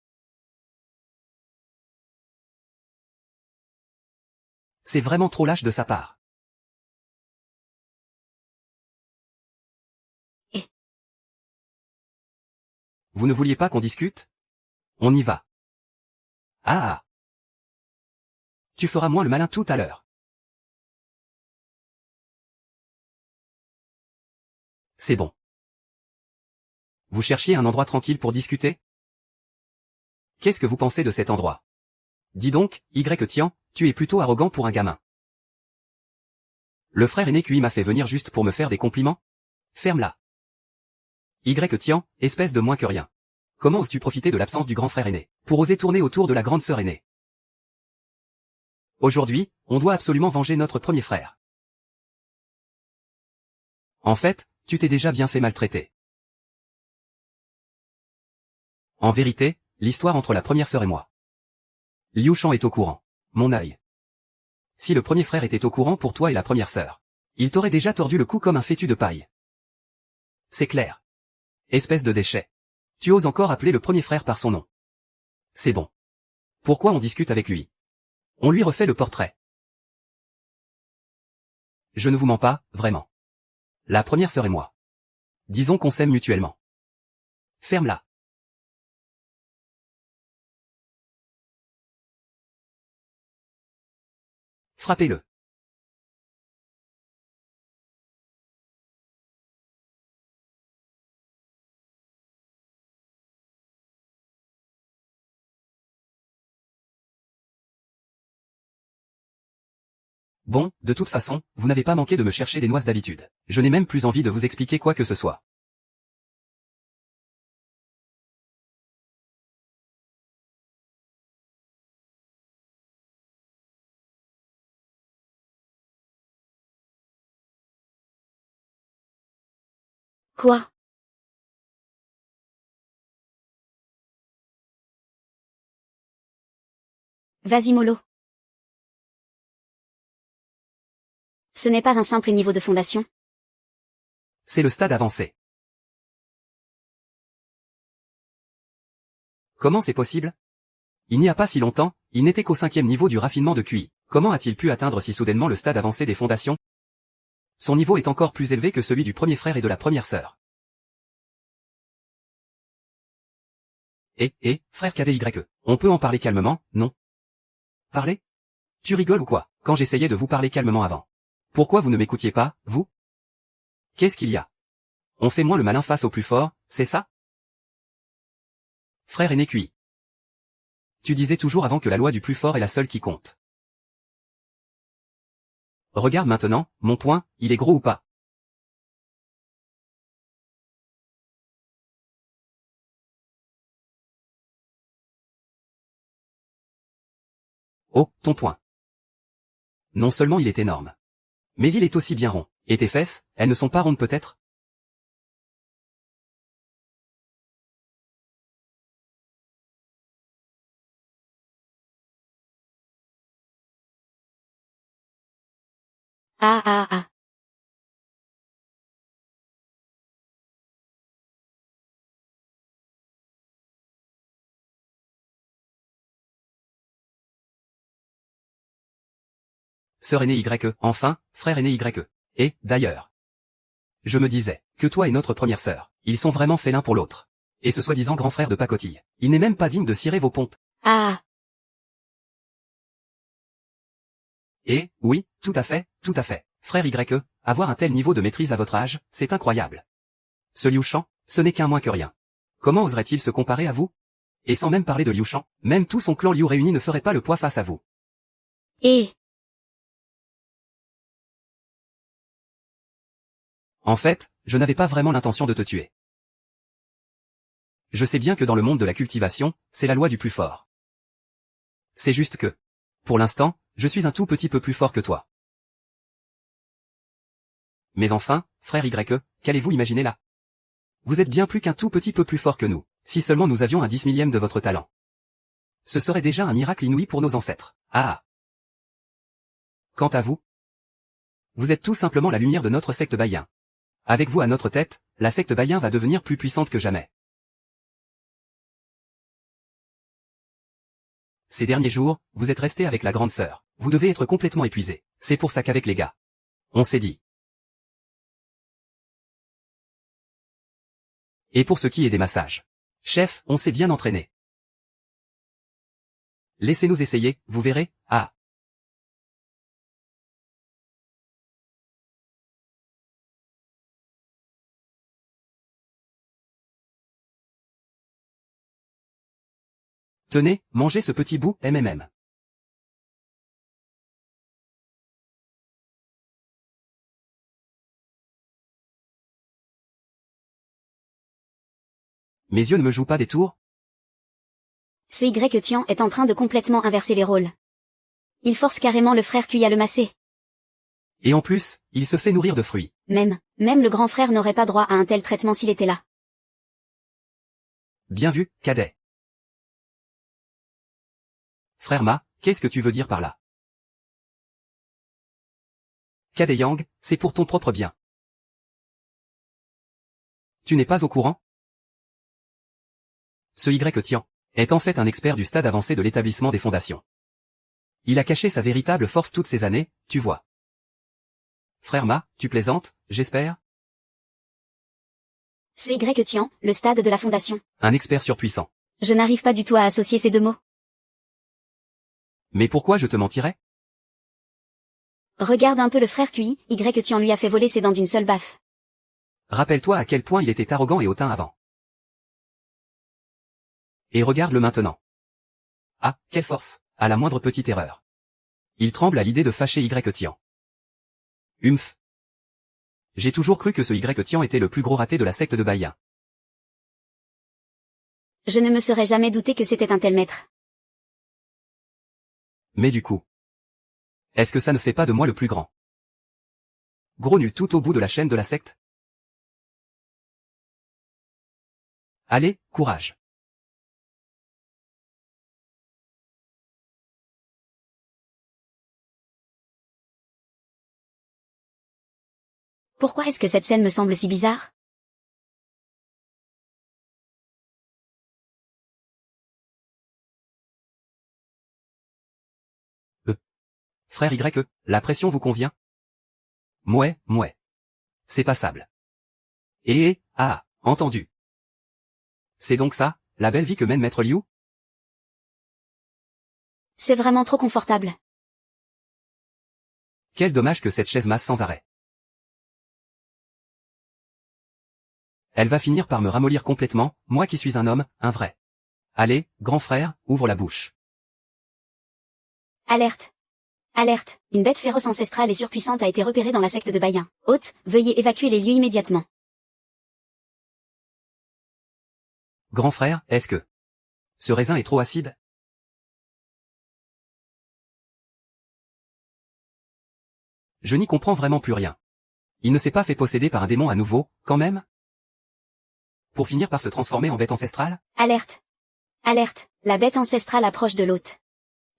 C'est vraiment trop lâche de sa part. Et vous ne vouliez pas qu'on discute? On y va. Ah. Tu feras moins le malin tout à l'heure. C'est bon. Vous cherchiez un endroit tranquille pour discuter? Qu'est-ce que vous pensez de cet endroit? Dis donc, Y tiens, tu es plutôt arrogant pour un gamin. Le frère aîné QI m'a fait venir juste pour me faire des compliments? Ferme-la. Y tiens, espèce de moins que rien. Comment oses-tu profiter de l'absence du grand frère aîné, pour oser tourner autour de la grande sœur aînée? Aujourd'hui, on doit absolument venger notre premier frère. En fait, tu t'es déjà bien fait maltraiter. En vérité, l'histoire entre la première sœur et moi. Liu Shan est au courant. Mon œil. Si le premier frère était au courant pour toi et la première sœur, il t'aurait déjà tordu le cou comme un fétu de paille. C'est clair. Espèce de déchet. Tu oses encore appeler le premier frère par son nom. C'est bon. Pourquoi on discute avec lui? On lui refait le portrait. Je ne vous mens pas, vraiment. La première sœur et moi. Disons qu'on s'aime mutuellement. Ferme-la. Frappez-le. Bon, de toute façon, vous n'avez pas manqué de me chercher des noises d'habitude. Je n'ai même plus envie de vous expliquer quoi que ce soit. Quoi? Vas-y mollo. Ce n'est pas un simple niveau de fondation. C'est le stade avancé. Comment c'est possible? Il n'y a pas si longtemps, il n'était qu'au 5e niveau du raffinement de QI. Comment a-t-il pu atteindre si soudainement le stade avancé des fondations? Son niveau est encore plus élevé que celui du premier frère et de la première sœur. Frère KDYE, on peut en parler calmement, non? Parler? Tu rigoles ou quoi, quand j'essayais de vous parler calmement avant? Pourquoi vous ne m'écoutiez pas, vous? Qu'est-ce qu'il y a? On fait moins le malin face au plus fort, c'est ça? Frère aîné QI. Tu disais toujours avant que la loi du plus fort est la seule qui compte. Regarde maintenant, mon poing, il est gros ou pas? Oh, ton poing. Non seulement il est énorme. Mais il est aussi bien rond. Et tes fesses, elles ne sont pas rondes peut-être? Ah ah ah. Sœur aînée YE, enfin, frère aîné YE. Et, d'ailleurs. Je me disais, que toi et notre première sœur, ils sont vraiment faits l'un pour l'autre. Et ce soi-disant grand frère de pacotille, il n'est même pas digne de cirer vos pompes. Ah. Et, oui, tout à fait, frère YE, avoir un tel niveau de maîtrise à votre âge, c'est incroyable. Ce Liu Shan, ce n'est qu'un moins que rien. Comment oserait-il se comparer à vous? Et sans même parler de Liu Shan, même tout son clan Liu réuni ne ferait pas le poids face à vous. Et. En fait, je n'avais pas vraiment l'intention de te tuer. Je sais bien que dans le monde de la cultivation, c'est la loi du plus fort. C'est juste que, pour l'instant, je suis un tout petit peu plus fort que toi. Mais enfin, frère YE, qu'allez-vous imaginer là? Vous êtes bien plus qu'un tout petit peu plus fort que nous, si seulement nous avions un 10 millième de votre talent. Ce serait déjà un miracle inouï pour nos ancêtres. Ah! Quant à vous, vous êtes tout simplement la lumière de notre secte Baïen. Avec vous à notre tête, la secte Baïen va devenir plus puissante que jamais. Ces derniers jours, vous êtes resté avec la grande sœur. Vous devez être complètement épuisé. C'est pour ça qu'avec les gars, on s'est dit. Et pour ce qui est des massages. Chef, on s'est bien entraîné. Laissez-nous essayer, vous verrez, ah. Tenez, mangez ce petit bout, MMM. Mes yeux ne me jouent pas des tours? Ce Y Tian est en train de complètement inverser les rôles. Il force carrément le frère QI à le masser. Et en plus, il se fait nourrir de fruits. Même le grand frère n'aurait pas droit à un tel traitement s'il était là. Bien vu, cadet. Frère Ma, qu'est-ce que tu veux dire par là? Cadet Yang, c'est pour ton propre bien. Tu n'es pas au courant? Ce Y Tian est en fait un expert du stade avancé de l'établissement des fondations. Il a caché sa véritable force toutes ces années, tu vois. Frère Ma, tu plaisantes, j'espère? Ce Y Tian, le stade de la fondation. Un expert surpuissant. Je n'arrive pas du tout à associer ces deux mots. Mais pourquoi je te mentirais? Regarde un peu le frère QI, Y Tian lui a fait voler ses dents d'une seule baffe. Rappelle-toi à quel point il était arrogant et hautain avant. Et regarde-le maintenant. Ah, quelle force, à la moindre petite erreur. Il tremble à l'idée de fâcher Y Tian. Humph. J'ai toujours cru que ce Y Tian était le plus gros raté de la secte de Baiyin. Je ne me serais jamais douté que c'était un tel maître. Mais du coup, est-ce que ça ne fait pas de moi le plus grand? Gros nul tout au bout de la chaîne de la secte? Allez, courage. Pourquoi est-ce que cette scène me semble si bizarre? Frère Y, la pression vous convient? Mouais. C'est passable. Entendu. C'est donc ça, la belle vie que mène Maître Liu? C'est vraiment trop confortable. Quel dommage que cette chaise masse sans arrêt. Elle va finir par me ramollir complètement, moi qui suis un homme, un vrai. Allez, grand frère, ouvre la bouche. Alerte. Alerte. Une bête féroce ancestrale et surpuissante a été repérée dans la secte de Baiyin. Hôte, veuillez évacuer les lieux immédiatement. Grand frère, est-ce que ce raisin est trop acide? Je n'y comprends vraiment plus rien. Il ne s'est pas fait posséder par un démon à nouveau, quand même? Pour finir par se transformer en bête ancestrale? Alerte. Alerte. La bête ancestrale approche de l'hôte.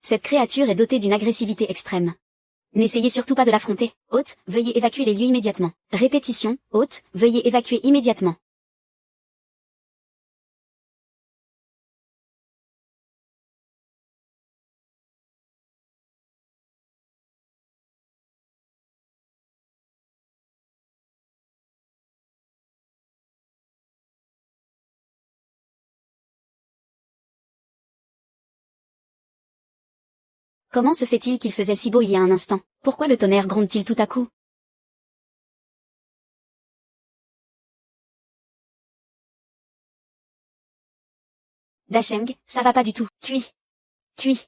Cette créature est dotée d'une agressivité extrême. N'essayez surtout pas de l'affronter. Hôte, veuillez évacuer les lieux immédiatement. Répétition, hôte, veuillez évacuer immédiatement. Comment se fait-il qu'il faisait si beau il y a un instant? Pourquoi le tonnerre gronde-t-il tout à coup? Dasheng, ça va pas du tout. Cuit. Cuit.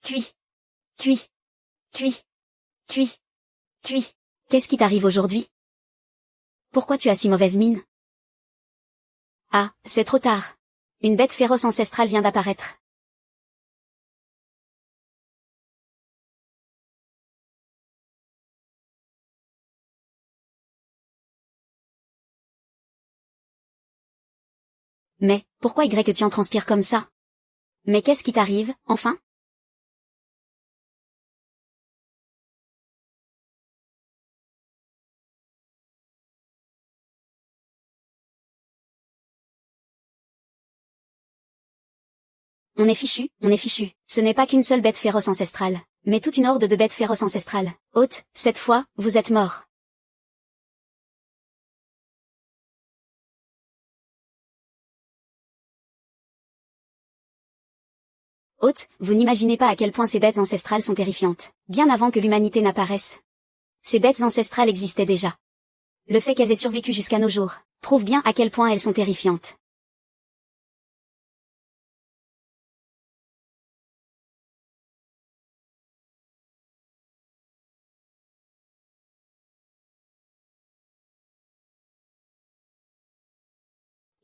Cuit. Cuit. Cuit. Cuit. Cuit. Qu'est-ce qui t'arrive aujourd'hui? Pourquoi tu as si mauvaise mine? Ah, c'est trop tard. Une bête féroce ancestrale vient d'apparaître. Mais, pourquoi Y Tian transpire comme ça? Mais qu'est-ce qui t'arrive, enfin? On est fichu, on est fichu. Ce n'est pas qu'une seule bête féroce ancestrale, mais toute une horde de bêtes féroces ancestrales. Hôte, cette fois, vous êtes mort. Hôte, vous n'imaginez pas à quel point ces bêtes ancestrales sont terrifiantes. Bien avant que l'humanité n'apparaisse. Ces bêtes ancestrales existaient déjà. Le fait qu'elles aient survécu jusqu'à nos jours, prouve bien à quel point elles sont terrifiantes.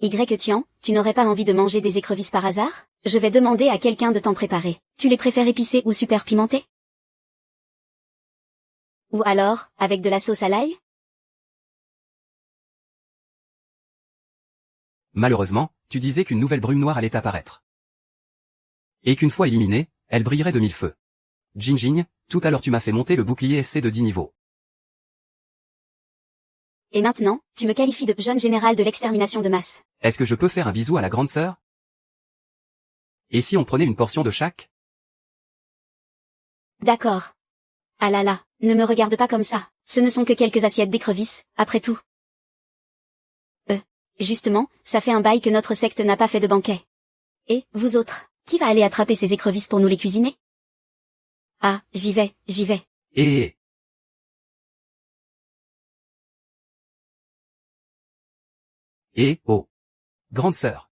Y Tian, tu n'aurais pas envie de manger des écrevisses par hasard? Je vais demander à quelqu'un de t'en préparer. Tu les préfères épicées ou super pimentées? Ou alors, avec de la sauce à l'ail? Malheureusement, tu disais qu'une nouvelle brume noire allait apparaître. Et qu'une fois éliminée, elle brillerait de mille feux. Jinjing, tout à l'heure tu m'as fait monter le bouclier SC de 10 niveaux. Et maintenant, tu me qualifies de jeune général de l'extermination de masse. Est-ce que je peux faire un bisou à la grande sœur? Et si on prenait une portion de chaque? D'accord. Ah là là, ne me regarde pas comme ça. Ce ne sont que quelques assiettes d'écrevisses, après tout. Justement, ça fait un bail que notre secte n'a pas fait de banquet. Et, vous autres, qui va aller attraper ces écrevisses pour nous les cuisiner? Ah, j'y vais. Eh. Oh. Grande sœur.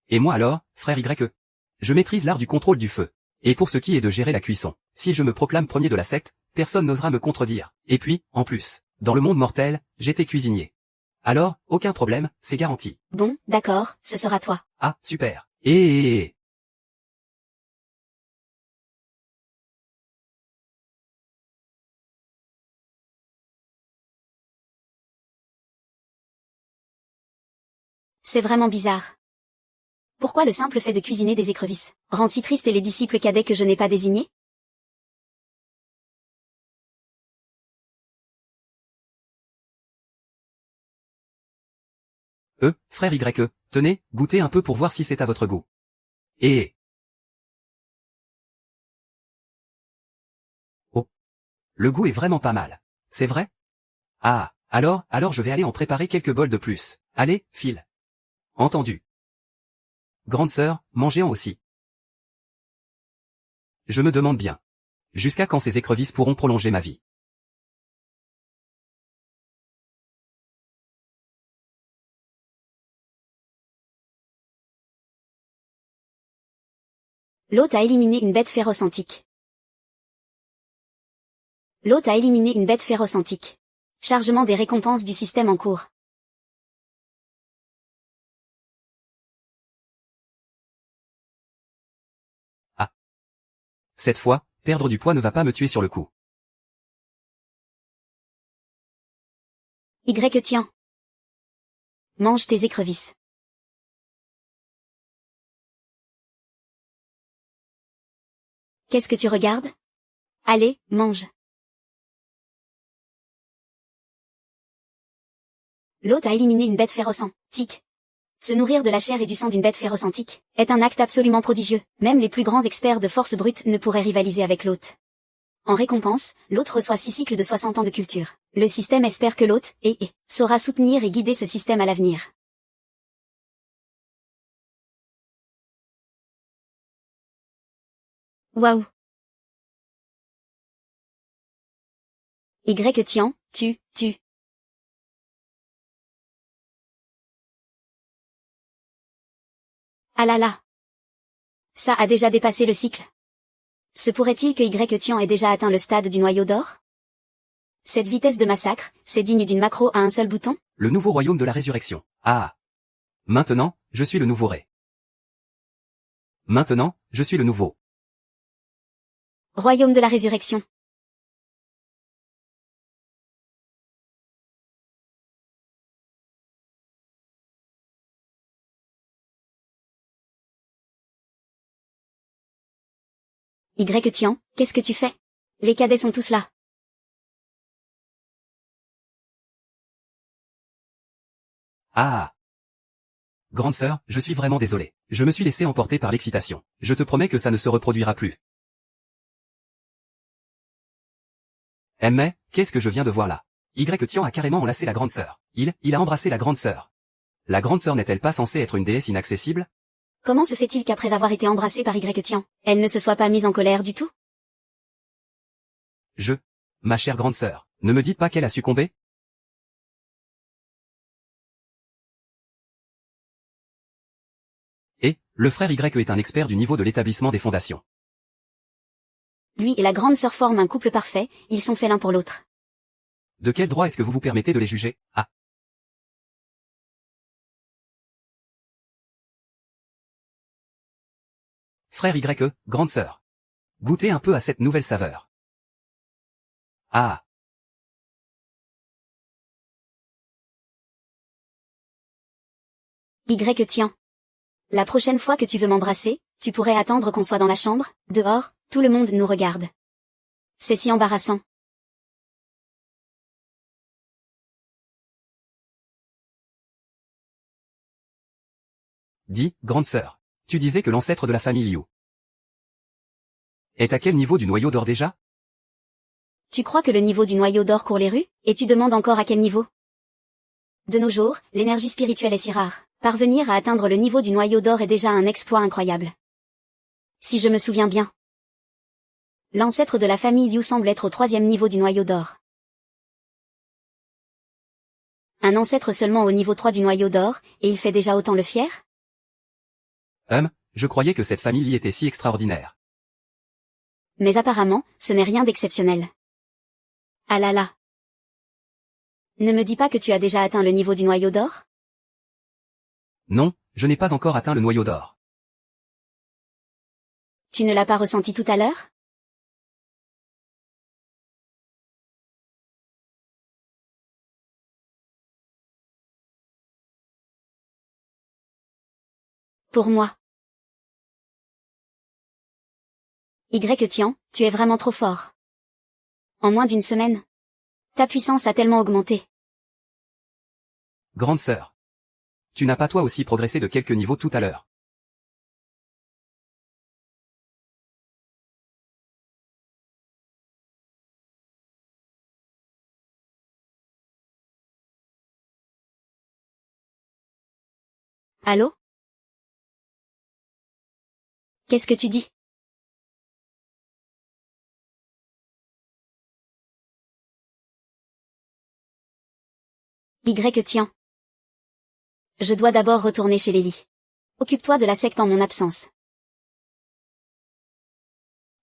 Et moi alors, frère Y. Je maîtrise l'art du contrôle du feu. Et pour ce qui est de gérer la cuisson, si je me proclame premier de la secte, personne n'osera me contredire. Et puis, en plus, dans le monde mortel, j'étais cuisinier. Alors, aucun problème, c'est garanti. Bon, d'accord, ce sera toi. Ah, super. Et... C'est vraiment bizarre. Pourquoi le simple fait de cuisiner des écrevisses rend si triste les disciples cadets que je n'ai pas désignés? Frère YE, tenez, goûtez un peu pour voir si c'est à votre goût. Et... Oh. Le goût est vraiment pas mal. C'est vrai? Ah, alors je vais aller en préparer quelques bols de plus. Allez, file. Entendu. Grande sœur, mangez-en aussi. Je me demande bien. Jusqu'à quand ces écrevisses pourront prolonger ma vie? L'hôte a éliminé une bête féroce antique. L'hôte a éliminé une bête féroce antique. Chargement des récompenses du système en cours. Ah. Cette fois, perdre du poids ne va pas me tuer sur le coup. Tiens. Mange tes écrevisses. Qu'est-ce que tu regardes? Allez, mange. L'hôte a éliminé une bête féroce antique. Se nourrir de la chair et du sang d'une bête féroce antique est un acte absolument prodigieux. Même les plus grands experts de force brute ne pourraient rivaliser avec l'hôte. En récompense, l'hôte reçoit 6 cycles de 60 ans de culture. Le système espère que l'hôte saura soutenir et guider ce système à l'avenir. Waouh. Tiens, tu. Ah là là. Ça a déjà dépassé le cycle. Se pourrait-il que Tian ait déjà atteint le stade du noyau d'or? Cette vitesse de massacre, c'est digne d'une macro à un seul bouton? Le nouveau royaume de la résurrection. Ah. Maintenant, je suis le nouveau Ré. Maintenant, je suis le nouveau. Royaume de la résurrection. Tian, qu'est-ce que tu fais? Les cadets sont tous là. Ah. Grande sœur, je suis vraiment désolé. Je me suis laissé emporter par l'excitation. Je te promets que ça ne se reproduira plus. Mais, qu'est-ce que je viens de voir là? Tian a carrément enlacé la grande sœur. Il a embrassé la grande sœur. La grande sœur n'est-elle pas censée être une déesse inaccessible? Comment se fait-il qu'après avoir été embrassée par Tian, elle ne se soit pas mise en colère du tout? Ma chère grande sœur, ne me dites pas qu'elle a succombé? Et, le frère YE est un expert du niveau de l'établissement des fondations. Lui et la grande sœur forment un couple parfait, ils sont faits l'un pour l'autre. De quel droit est-ce que vous vous permettez de les juger? Ah. Frère YE, grande sœur. Goûtez un peu à cette nouvelle saveur. Ah. Tian. La prochaine fois que tu veux m'embrasser, tu pourrais attendre qu'on soit dans la chambre, dehors, tout le monde nous regarde. C'est si embarrassant. Dis, grande sœur. Tu disais que l'ancêtre de la famille Liu est à quel niveau du noyau d'or déjà? Tu crois que le niveau du noyau d'or court les rues, et tu demandes encore à quel niveau? De nos jours, l'énergie spirituelle est si rare. Parvenir à atteindre le niveau du noyau d'or est déjà un exploit incroyable. Si je me souviens bien. L'ancêtre de la famille Liu semble être au 3e niveau du noyau d'or. Un ancêtre seulement au niveau 3 du noyau d'or, et il fait déjà autant le fier? Je croyais que cette famille y était si extraordinaire. Mais apparemment, ce n'est rien d'exceptionnel. Ah là là. Ne me dis pas que tu as déjà atteint le niveau du noyau d'or? Non, je n'ai pas encore atteint le noyau d'or. Tu ne l'as pas ressenti tout à l'heure? Pour moi. Tian, tu es vraiment trop fort. En moins d'une semaine, ta puissance a tellement augmenté. Grande sœur. Tu n'as pas toi aussi progressé de quelques niveaux tout à l'heure? Allô? Qu'est-ce que tu dis? Tian. Je dois d'abord retourner chez Lily. Occupe-toi de la secte en mon absence.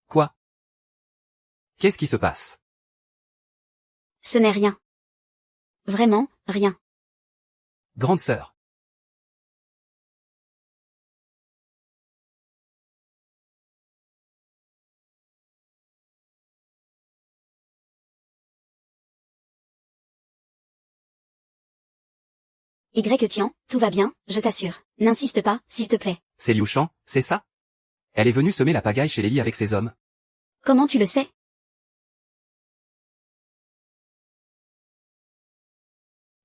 Quoi? Qu'est-ce qui se passe? Ce n'est rien. Vraiment, rien. Grande sœur. Tian, tout va bien, je t'assure. N'insiste pas, s'il te plaît. C'est Liu Shan, c'est ça? Elle est venue semer la pagaille chez Lily avec ses hommes. Comment tu le sais?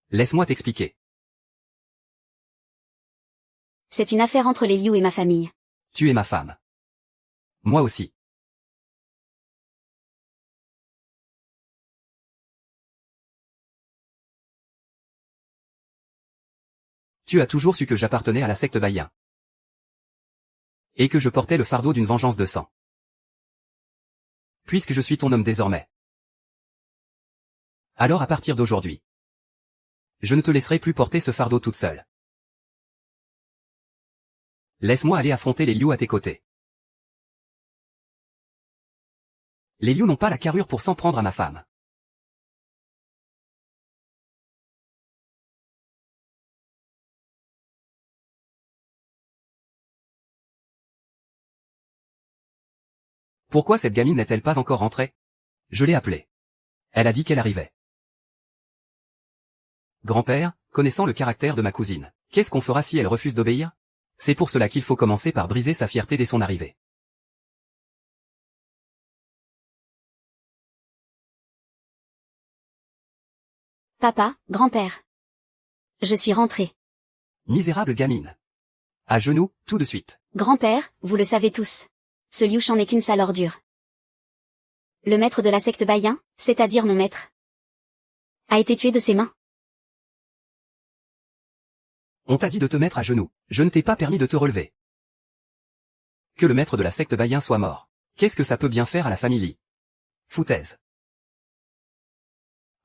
Laisse-moi t'expliquer. C'est une affaire entre les Liu et ma famille. Tu es ma femme. Moi aussi. Tu as toujours su que j'appartenais à la secte Baïen. Et que je portais le fardeau d'une vengeance de sang. Puisque je suis ton homme désormais. Alors à partir d'aujourd'hui, je ne te laisserai plus porter ce fardeau toute seule. Laisse-moi aller affronter les Liu à tes côtés. Les Liu n'ont pas la carrure pour s'en prendre à ma femme. Pourquoi cette gamine n'est-elle pas encore rentrée? Je l'ai appelée. Elle a dit qu'elle arrivait. Grand-père, connaissant le caractère de ma cousine, qu'est-ce qu'on fera si elle refuse d'obéir? C'est pour cela qu'il faut commencer par briser sa fierté dès son arrivée. Papa, grand-père. Je suis rentrée. Misérable gamine. À genoux, tout de suite. Grand-père, vous le savez tous. Ce Liu Shan n'est qu'une sale ordure. Le maître de la secte Baïen, c'est-à-dire mon maître, a été tué de ses mains. On t'a dit de te mettre à genoux. Je ne t'ai pas permis de te relever. Que le maître de la secte Baïen soit mort. Qu'est-ce que ça peut bien faire à la famille Li? Foutaise.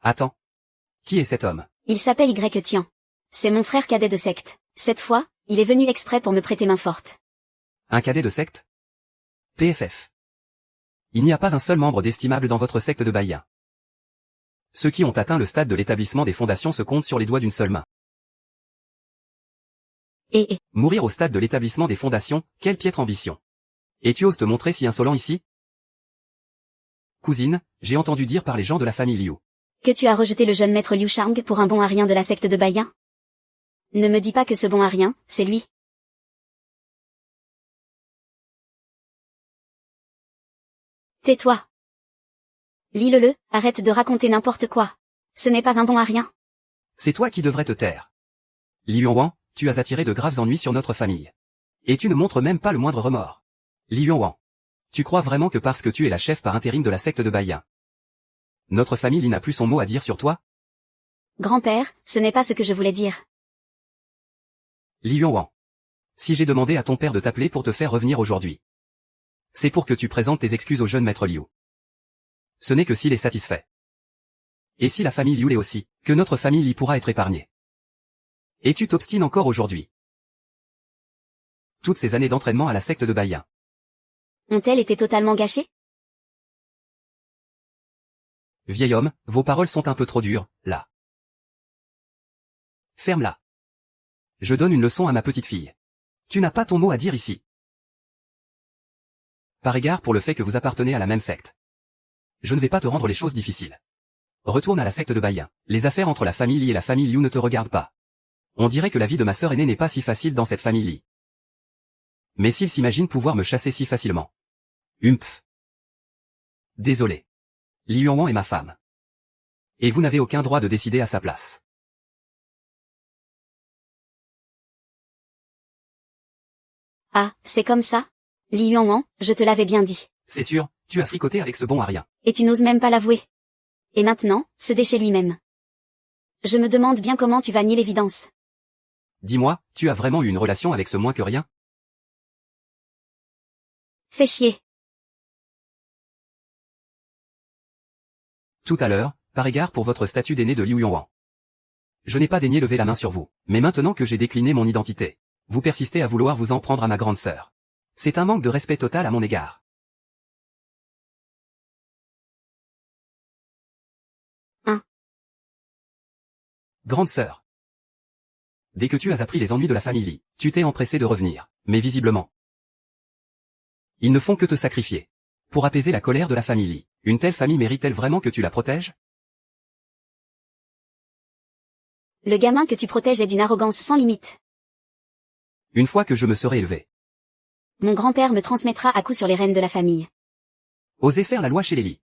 Attends. Qui est cet homme? Il s'appelle Tian. C'est mon frère cadet de secte. Cette fois, il est venu exprès pour me prêter main forte. Un cadet de secte? PFF. Il n'y a pas un seul membre d'estimable dans votre secte de Baïen. Ceux qui ont atteint le stade de l'établissement des fondations se comptent sur les doigts d'une seule main. Et Mourir au stade de l'établissement des fondations, quelle piètre ambition. Et tu oses te montrer si insolent ici? Cousine, j'ai entendu dire par les gens de la famille Liu que tu as rejeté le jeune maître Liu Shang pour un bon à rien de la secte de Baïen? Ne me dis pas que ce bon à rien, c'est lui. Tais-toi. Lis-le, arrête de raconter n'importe quoi. Ce n'est pas un bon à rien. C'est toi qui devrais te taire. Li Yuanwang, tu as attiré de graves ennuis sur notre famille. Et tu ne montres même pas le moindre remords. Li Yuanwang. Tu crois vraiment que parce que tu es la chef par intérim de la secte de Baïen, notre famille Li n'a plus son mot à dire sur toi? Grand-père, ce n'est pas ce que je voulais dire. Li Yuanwang. Si j'ai demandé à ton père de t'appeler pour te faire revenir aujourd'hui, c'est pour que tu présentes tes excuses au jeune maître Liu. Ce n'est que s'il est satisfait. Et si la famille Liu l'est aussi, que notre famille Li pourra être épargnée. Et tu t'obstines encore aujourd'hui. Toutes ces années d'entraînement à la secte de Baïen Ont-elles été totalement gâchées? Vieil homme, vos paroles sont un peu trop dures, là. Ferme-la. Je donne une leçon à ma petite fille. Tu n'as pas ton mot à dire ici. Par égard pour le fait que vous appartenez à la même secte. Je ne vais pas te rendre les choses difficiles. Retourne à la secte de Baïen. Les affaires entre la famille Li et la famille Liu ne te regardent pas. On dirait que la vie de ma sœur aînée n'est pas si facile dans cette famille Li. Mais s'il s'imagine pouvoir me chasser si facilement. Humph. Désolé. Li Yuanwan est ma femme. Et vous n'avez aucun droit de décider à sa place. Ah, c'est comme ça? Li Yuanwan, je te l'avais bien dit. C'est sûr, tu as fricoté avec ce bon à rien. Et tu n'oses même pas l'avouer. Et maintenant, se déchet lui-même. Je me demande bien comment tu vas nier l'évidence. Dis-moi, tu as vraiment eu une relation avec ce moins que rien? Fais chier. Tout à l'heure, par égard pour votre statut d'aîné de Liu Yuanwan. Je n'ai pas daigné lever la main sur vous, mais maintenant que j'ai décliné mon identité, vous persistez à vouloir vous en prendre à ma grande sœur. C'est un manque de respect total à mon égard. Grande sœur. Dès que tu as appris les ennuis de la famille Li, tu t'es empressé de revenir, mais visiblement. Ils ne font que te sacrifier. Pour apaiser la colère de la famille Li, une telle famille mérite-t-elle vraiment que tu la protèges? Le gamin que tu protèges est d'une arrogance sans limite. Une fois que je me serai élevé. Mon grand-père me transmettra à coup sur les rênes de la famille. Osez faire la loi chez les Li.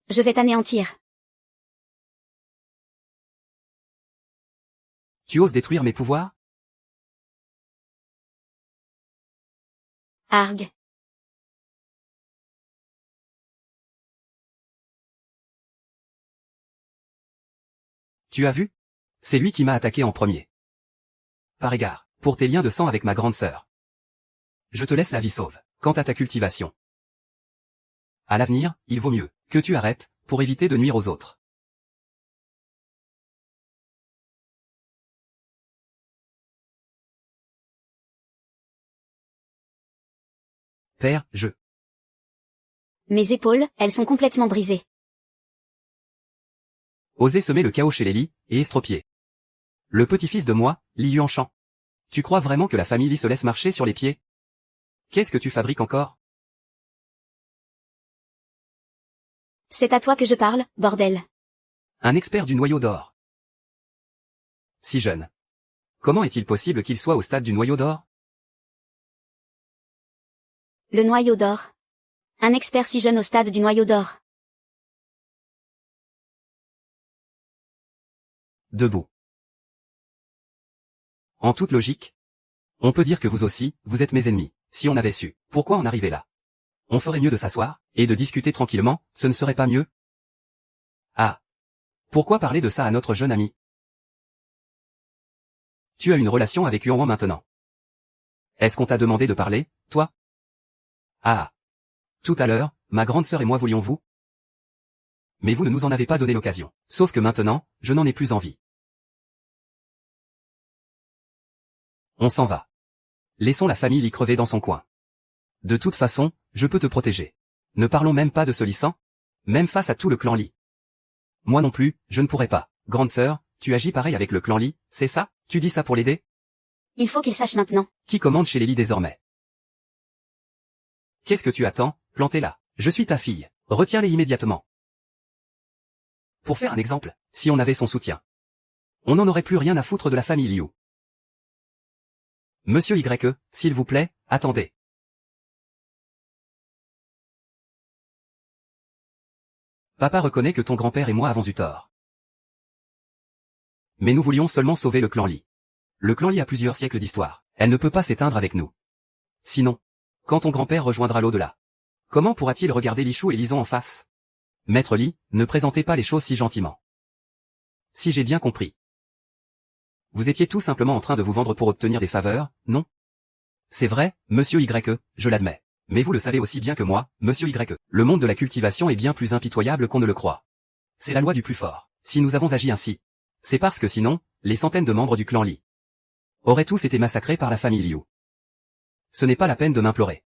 Je vais t'anéantir. Tu oses détruire mes pouvoirs? Argue. Tu as vu? C'est lui qui m'a attaqué en premier. Par égard, pour tes liens de sang avec ma grande sœur. Je te laisse la vie sauve, quant à ta cultivation. À l'avenir, il vaut mieux que tu arrêtes, pour éviter de nuire aux autres. Père, Mes épaules, elles sont complètement brisées. Osez semer le chaos chez les Li, et estropier. Le petit-fils de moi, Li Yuanshan. Tu crois vraiment que la famille Li se laisse marcher sur les pieds? Qu'est-ce que tu fabriques encore? C'est à toi que je parle, bordel. Un expert du noyau d'or. Si jeune. Comment est-il possible qu'il soit au stade du noyau d'or? Le noyau d'or. Un expert si jeune au stade du noyau d'or. Debout. En toute logique, on peut dire que vous aussi, vous êtes mes ennemis. Si on avait su pourquoi en arriver là, on ferait mieux de s'asseoir, et de discuter tranquillement, ce ne serait pas mieux? Ah. Pourquoi parler de ça à notre jeune ami? Tu as une relation avec Yuanwan maintenant. Est-ce qu'on t'a demandé de parler, toi? Ah. Tout à l'heure, ma grande sœur et moi voulions-vous? Mais vous ne nous en avez pas donné l'occasion. Sauf que maintenant, je n'en ai plus envie. On s'en va. Laissons la famille y crever dans son coin. De toute façon, je peux te protéger. Ne parlons même pas de ce Li-sang, même face à tout le clan Li. Moi non plus, je ne pourrais pas. Grande sœur, tu agis pareil avec le clan Li, c'est ça? Tu dis ça pour l'aider? Il faut qu'il sache maintenant. Qui commande chez les Li désormais? Qu'est-ce que tu attends? Plantez-la. Je suis ta fille. Retiens-les immédiatement. Pour faire un exemple, si on avait son soutien, on n'en aurait plus rien à foutre de la famille Liu. Monsieur Y, s'il vous plaît, attendez. Papa reconnaît que ton grand-père et moi avons eu tort. Mais nous voulions seulement sauver le clan Li. Le clan Li a plusieurs siècles d'histoire. Elle ne peut pas s'éteindre avec nous. Sinon, quand ton grand-père rejoindra l'au-delà, comment pourra-t-il regarder Li Shu et Lison en face? Maître Li, ne présentez pas les choses si gentiment. Si j'ai bien compris. Vous étiez tout simplement en train de vous vendre pour obtenir des faveurs, non? C'est vrai, monsieur Y, je l'admets. Mais vous le savez aussi bien que moi, monsieur Y, le monde de la cultivation est bien plus impitoyable qu'on ne le croit. C'est la loi du plus fort. Si nous avons agi ainsi, c'est parce que sinon, les centaines de membres du clan Li auraient tous été massacrés par la famille Liu. Ce n'est pas la peine de m'implorer.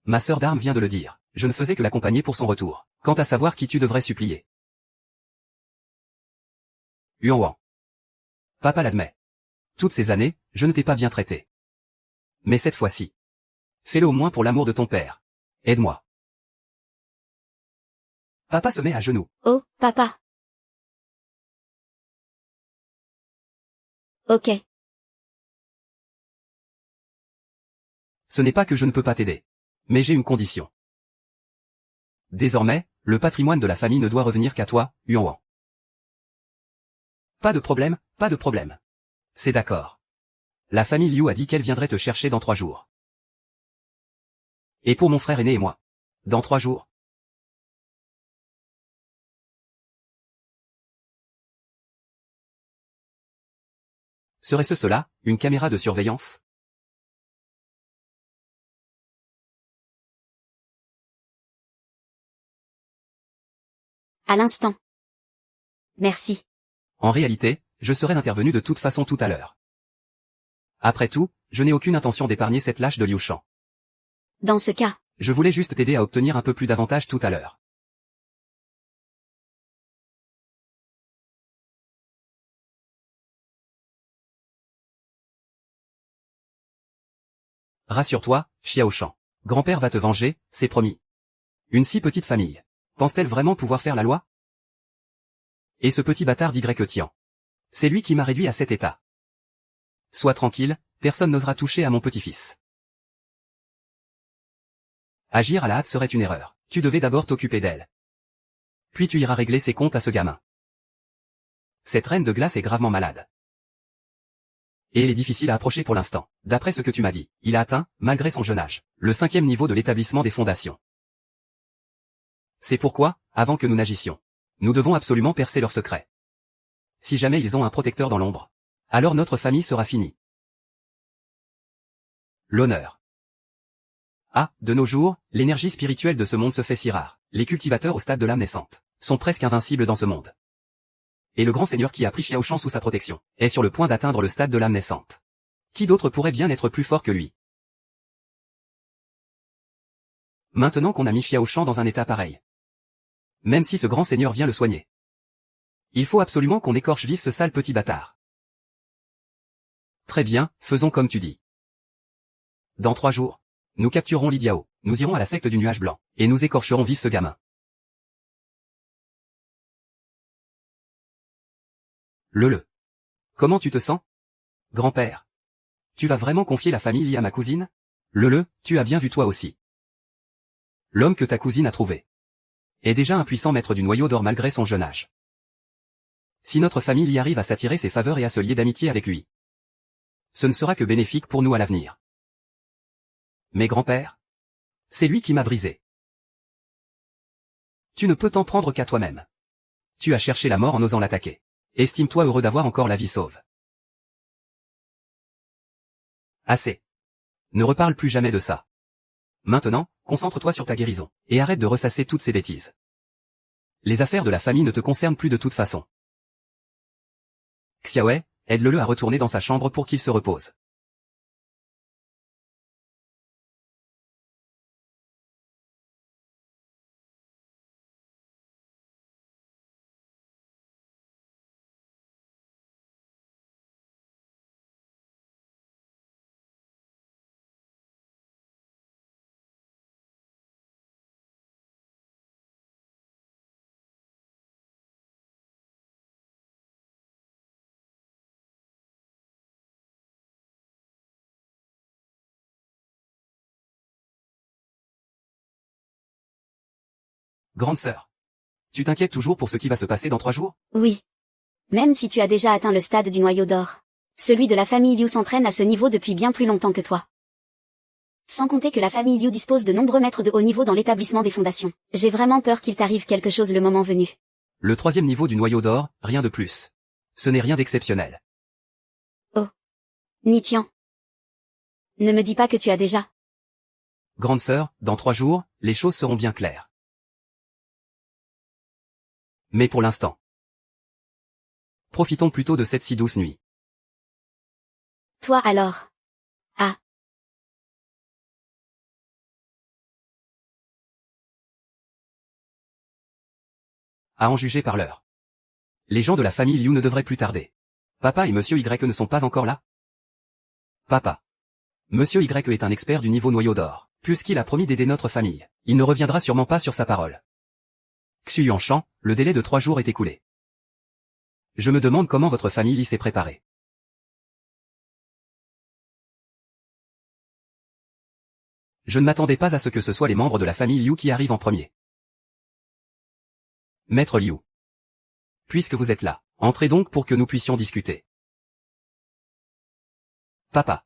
Ma sœur d'armes vient de le dire. je ne faisais que l'accompagner pour son retour. Quant à savoir qui tu devrais supplier. Yuan. Papa l'admet. Toutes ces années, je ne t'ai pas bien traité. Mais cette fois-ci. Fais-le au moins pour l'amour de ton père. Aide-moi. Papa se met à genoux. Oh, papa. Ok. Ce n'est pas que je ne peux pas t'aider. Mais j'ai une condition. Désormais, le patrimoine de la famille ne doit revenir qu'à toi, Yuan. Pas de problème, pas de problème. C'est d'accord. La famille Liu a dit qu'elle viendrait te chercher dans 3 jours. Et pour mon frère aîné et moi. Dans 3 jours. Serait-ce cela, une caméra de surveillance? À l'instant. Merci. En réalité, je serais intervenu de toute façon tout à l'heure. Après tout, je n'ai aucune intention d'épargner cette lâche de Liu Shan. Dans ce cas. Je voulais juste t'aider à obtenir un peu plus d'avantages tout à l'heure. Rassure-toi, Xiao Shan. Grand-père va te venger, c'est promis. Une si petite famille. Pense-t-elle vraiment pouvoir faire la loi? Et ce petit bâtard d'Y Tian. C'est lui qui m'a réduit à cet état. Sois tranquille, personne n'osera toucher à mon petit-fils. Agir à la hâte serait une erreur. Tu devais d'abord t'occuper d'elle. Puis tu iras régler ses comptes à ce gamin. Cette reine de glace est gravement malade. Et elle est difficile à approcher pour l'instant. D'après ce que tu m'as dit, il a atteint, malgré son jeune âge, le 5e niveau de l'établissement des fondations. C'est pourquoi, avant que nous n'agissions, nous devons absolument percer leur secret. Si jamais ils ont un protecteur dans l'ombre, alors notre famille sera finie. L'honneur. Ah, de nos jours, l'énergie spirituelle de ce monde se fait si rare. Les cultivateurs au stade de l'âme naissante sont presque invincibles dans ce monde. Et le grand seigneur qui a pris Xiao Shan sous sa protection est sur le point d'atteindre le stade de l'âme naissante. Qui d'autre pourrait bien être plus fort que lui? Maintenant qu'on a mis Xiao Shan dans un état pareil. Même si ce grand seigneur vient le soigner. Il faut absolument qu'on écorche vif ce sale petit bâtard. Très bien, faisons comme tu dis. Dans 3 jours, nous capturerons Li Diao, nous irons à la secte du nuage blanc, et nous écorcherons vif ce gamin. Le. Comment tu te sens? Grand-père. Tu vas vraiment confier la famille Li à ma cousine? Tu as bien vu toi aussi. L'homme que ta cousine a trouvé est déjà un puissant maître du noyau d'or malgré son jeune âge. Si notre famille y arrive à s'attirer ses faveurs et à se lier d'amitié avec lui, ce ne sera que bénéfique pour nous à l'avenir. Mais grand-père, c'est lui qui m'a brisé. Tu ne peux t'en prendre qu'à toi-même. Tu as cherché la mort en osant l'attaquer. Estime-toi heureux d'avoir encore la vie sauve. Assez. Ne reparle plus jamais de ça. Maintenant, concentre-toi sur ta guérison, et arrête de ressasser toutes ces bêtises. Les affaires de la famille ne te concernent plus de toute façon. Xiaohe, aide-le à retourner dans sa chambre pour qu'il se repose. Grande sœur. Tu t'inquiètes toujours pour ce qui va se passer dans 3 jours? Oui. Même si tu as déjà atteint le stade du noyau d'or. Celui de la famille Liu s'entraîne à ce niveau depuis bien plus longtemps que toi. Sans compter que la famille Liu dispose de nombreux maîtres de haut niveau dans l'établissement des fondations. J'ai vraiment peur qu'il t'arrive quelque chose le moment venu. Le 3e niveau du noyau d'or, rien de plus. Ce n'est rien d'exceptionnel. Oh. Nitian. Ne me dis pas que tu as déjà. Grande sœur, dans 3 jours, les choses seront bien claires. Mais pour l'instant, profitons plutôt de cette si douce nuit. Toi alors. Ah. à en juger par l'heure. Les gens de la famille Liu ne devraient plus tarder. Papa et Monsieur Y ne sont pas encore là? Papa. Monsieur Y est un expert du niveau noyau d'or. Puisqu'il a promis d'aider notre famille, il ne reviendra sûrement pas sur sa parole. Xu Yuanshan, le délai de 3 jours est écoulé. Je me demande comment votre famille y s'est préparée. Je ne m'attendais pas à ce que ce soit les membres de la famille Liu qui arrivent en premier. Maître Liu. Puisque vous êtes là, entrez donc pour que nous puissions discuter. Papa.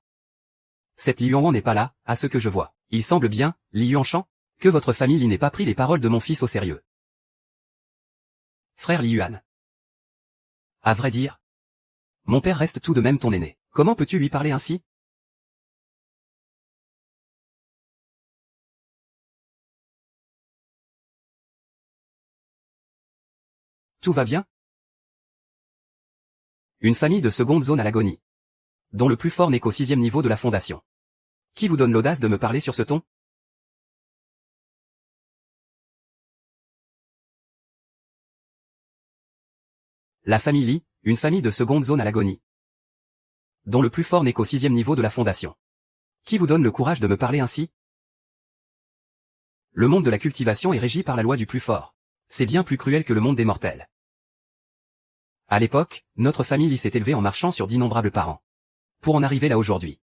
Cette Li Yuanwan n'est pas là, à ce que je vois. Il semble bien, Li Yuanshan, que votre famille n'ait pas pris les paroles de mon fils au sérieux. Frère Li Yuan. À vrai dire, mon père reste tout de même ton aîné. Comment peux-tu lui parler ainsi? Tout va bien? Une famille de seconde zone à l'agonie, dont le plus fort n'est qu'au 6e niveau de la fondation. Qui vous donne l'audace de me parler sur ce ton? La famille Li, une famille de seconde zone à l'agonie, dont le plus fort n'est qu'au 6e niveau de la fondation. Qui vous donne le courage de me parler ainsi? Le monde de la cultivation est régi par la loi du plus fort. C'est bien plus cruel que le monde des mortels. À l'époque, notre famille Li s'est élevée en marchant sur d'innombrables parents. Pour en arriver là aujourd'hui.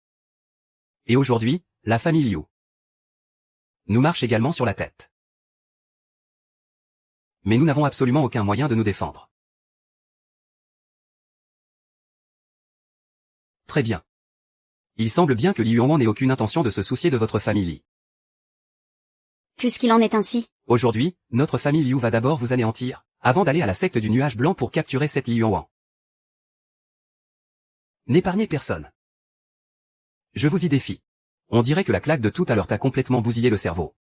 Et aujourd'hui, la famille Liu nous marche également sur la tête. Mais nous n'avons absolument aucun moyen de nous défendre. Très bien. Il semble bien que Li Yuanwan n'ait aucune intention de se soucier de votre famille Li. Puisqu'il en est ainsi. Aujourd'hui, notre famille Liu va d'abord vous anéantir, avant d'aller à la secte du nuage blanc pour capturer cette Li Yuanwan. N'épargnez personne. Je vous y défie. On dirait que la claque de tout à l'heure t'a complètement bousillé le cerveau.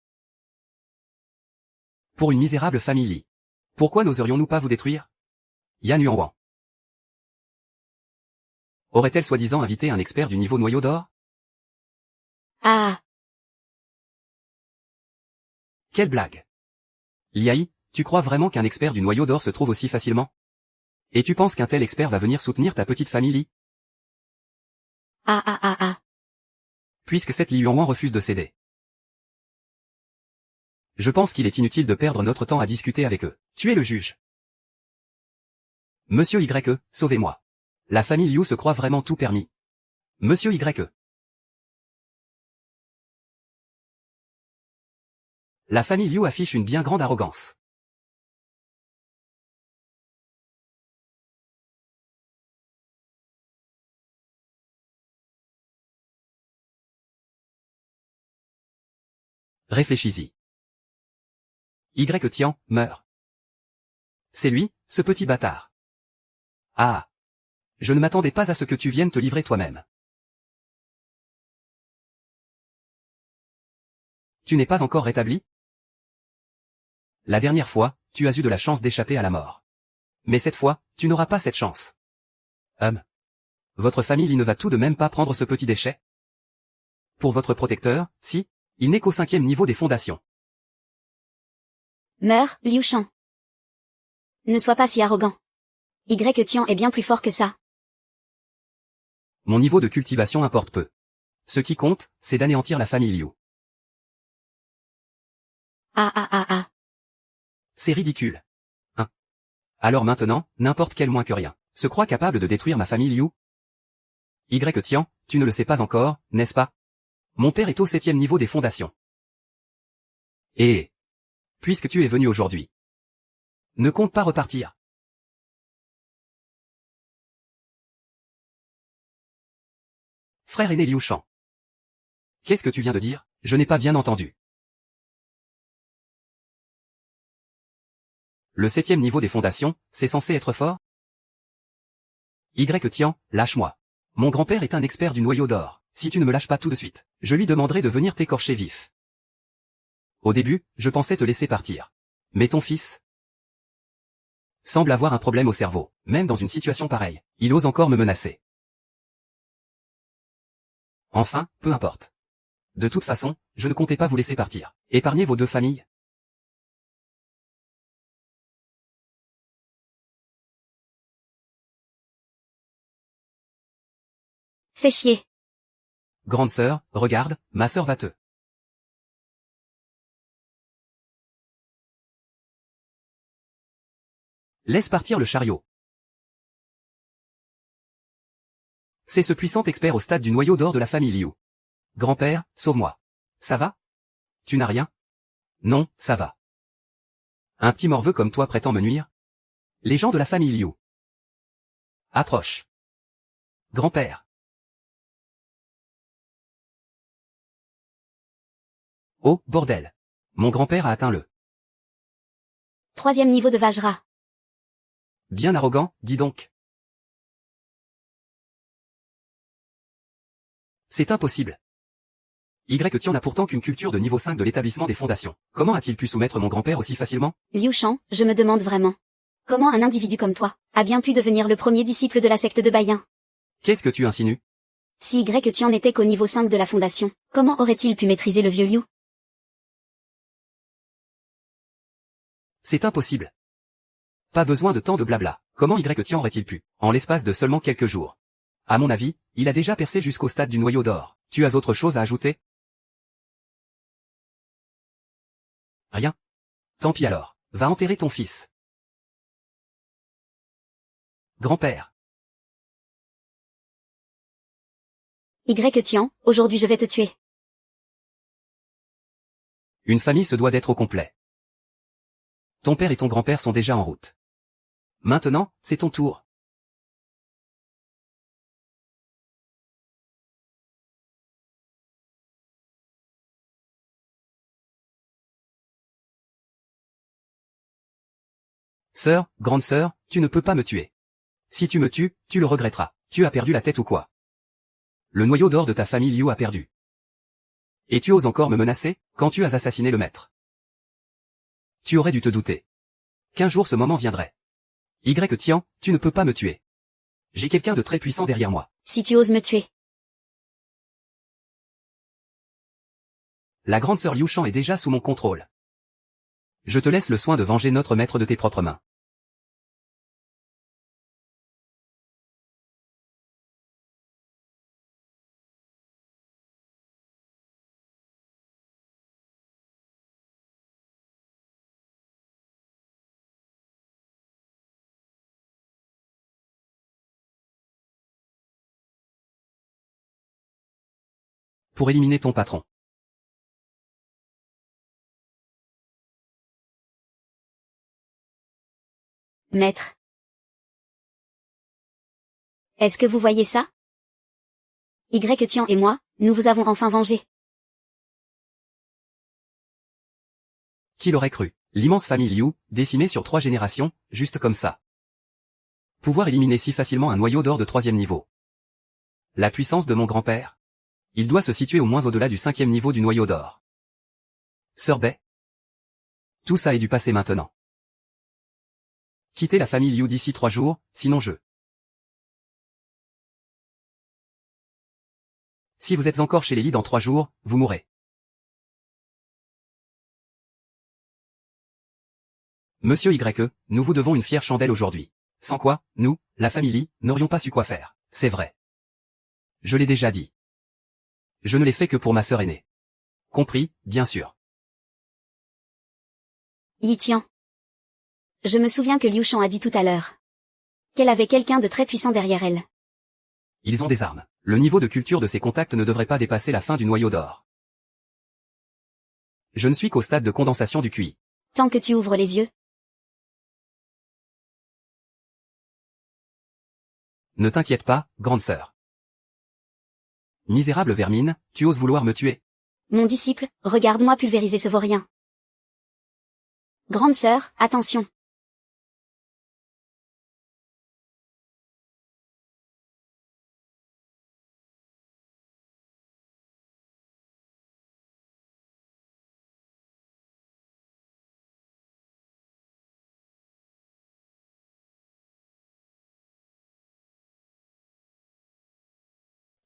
Pour une misérable famille Li. Pourquoi n'oserions-nous pas vous détruire? Yan Yuanwan. Aurait-elle soi-disant invité un expert du niveau noyau d'or? Ah. Quelle blague. Liaï, tu crois vraiment qu'un expert du noyau d'or se trouve aussi facilement? Et tu penses qu'un tel expert va venir soutenir ta petite famille Li? Ah. Puisque cette Li Yuanwan refuse de céder. Je pense qu'il est inutile de perdre notre temps à discuter avec eux. Tu es le juge. Monsieur Y, sauvez-moi. La famille Liu se croit vraiment tout permis. Monsieur Y. La famille Liu affiche une bien grande arrogance. Réfléchis-y. Y Tian, meurt. C'est lui, ce petit bâtard. Ah. Je ne m'attendais pas à ce que tu viennes te livrer toi-même. Tu n'es pas encore rétabli? La dernière fois, tu as eu de la chance d'échapper à la mort. Mais cette fois, tu n'auras pas cette chance. Votre famille ne va tout de même pas prendre ce petit déchet? Pour votre protecteur, si, il n'est qu'au 5e niveau des fondations. Meurs, Liu Shan. Ne sois pas si arrogant. Y Tian est bien plus fort que ça. Mon niveau de cultivation importe peu. Ce qui compte, c'est d'anéantir la famille Liu. Ah. C'est ridicule. Alors maintenant, n'importe quel moins que rien se croit capable de détruire ma famille Liu? Y Tian, tu ne le sais pas encore, n'est-ce pas? Mon père est au 7e niveau des fondations. Et puisque tu es venu aujourd'hui, ne compte pas repartir. Frère aîné Liu Shan. Qu'est-ce que tu viens de dire? Je n'ai pas bien entendu. Le 7e niveau des fondations, c'est censé être fort? Y Tian, lâche-moi. Mon grand-père est un expert du noyau d'or. Si tu ne me lâches pas tout de suite, je lui demanderai de venir t'écorcher vif. Au début, je pensais te laisser partir. Mais ton fils semble avoir un problème au cerveau. Même dans une situation pareille, il ose encore me menacer. Enfin, peu importe. De toute façon, je ne comptais pas vous laisser partir. Épargnez vos deux familles. Fais chier. Grande sœur, regarde, ma sœur va te. Laisse partir le chariot. C'est ce puissant expert au stade du noyau d'or de la famille Liu. Grand-père, sauve-moi. Ça va? Tu n'as rien? Non, ça va. Un petit morveux comme toi prétend me nuire? Les gens de la famille Liu. Approche. Grand-père. Oh, bordel. Mon grand-père a atteint le. 3e niveau de Vajra. Bien arrogant, dis donc. C'est impossible. Tian n'a pourtant qu'une culture de niveau 5 de l'établissement des fondations. Comment a-t-il pu soumettre mon grand-père aussi facilement? Liu Shan, je me demande vraiment. Comment un individu comme toi a bien pu devenir le premier disciple de la secte de Baiyin? Qu'est-ce que tu insinues? Si Tian n'était qu'au niveau 5 de la fondation, comment aurait-il pu maîtriser le vieux Liu? C'est impossible. Pas besoin de tant de blabla. Comment Tian aurait-il pu, en l'espace de seulement quelques jours? À mon avis, il a déjà percé jusqu'au stade du noyau d'or. Tu as autre chose à ajouter? Rien. Tant pis alors. Va enterrer ton fils. Grand-père. Tian, aujourd'hui je vais te tuer. Une famille se doit d'être au complet. Ton père et ton grand-père sont déjà en route. Maintenant, c'est ton tour. Sœur, grande sœur, tu ne peux pas me tuer. Si tu me tues, tu le regretteras. Tu as perdu la tête ou quoi? Le noyau d'or de ta famille Liu a perdu. Et tu oses encore me menacer, quand tu as assassiné le maître. Tu aurais dû te douter. Qu'un jour ce moment viendrait. Tian, tu ne peux pas me tuer. J'ai quelqu'un de très puissant derrière moi. Si tu oses me tuer. La grande sœur Liu Shan est déjà sous mon contrôle. Je te laisse le soin de venger notre maître de tes propres mains. Pour éliminer ton patron. Maître. Est-ce que vous voyez ça? Tian et moi, nous vous avons enfin vengé. Qui l'aurait cru? L'immense famille Liu, décimée sur 3 générations, juste comme ça. Pouvoir éliminer si facilement un noyau d'or de 3e niveau. La puissance de mon grand-père. Il doit se situer au moins au-delà du 5e niveau du noyau d'or. Sœur Bai. Tout ça est du passé maintenant. Quittez la famille Liu d'ici 3 jours, sinon je. Si vous êtes encore chez les lits dans 3 jours, vous mourrez. Monsieur YE, nous vous devons une fière chandelle aujourd'hui. Sans quoi, nous, la famille Li, n'aurions pas su quoi faire. C'est vrai. Je l'ai déjà dit. Je ne l'ai fait que pour ma sœur aînée. Compris, bien sûr. Tian. Je me souviens que Liu Shan a dit tout à l'heure qu'elle avait quelqu'un de très puissant derrière elle. Ils ont des armes. Le niveau de culture de ces contacts ne devrait pas dépasser la fin du noyau d'or. Je ne suis qu'au stade de condensation du QI. Tant que tu ouvres les yeux. Ne t'inquiète pas, grande sœur. Misérable vermine, tu oses vouloir me tuer. Mon disciple, regarde-moi pulvériser ce vaurien. Grande sœur, attention.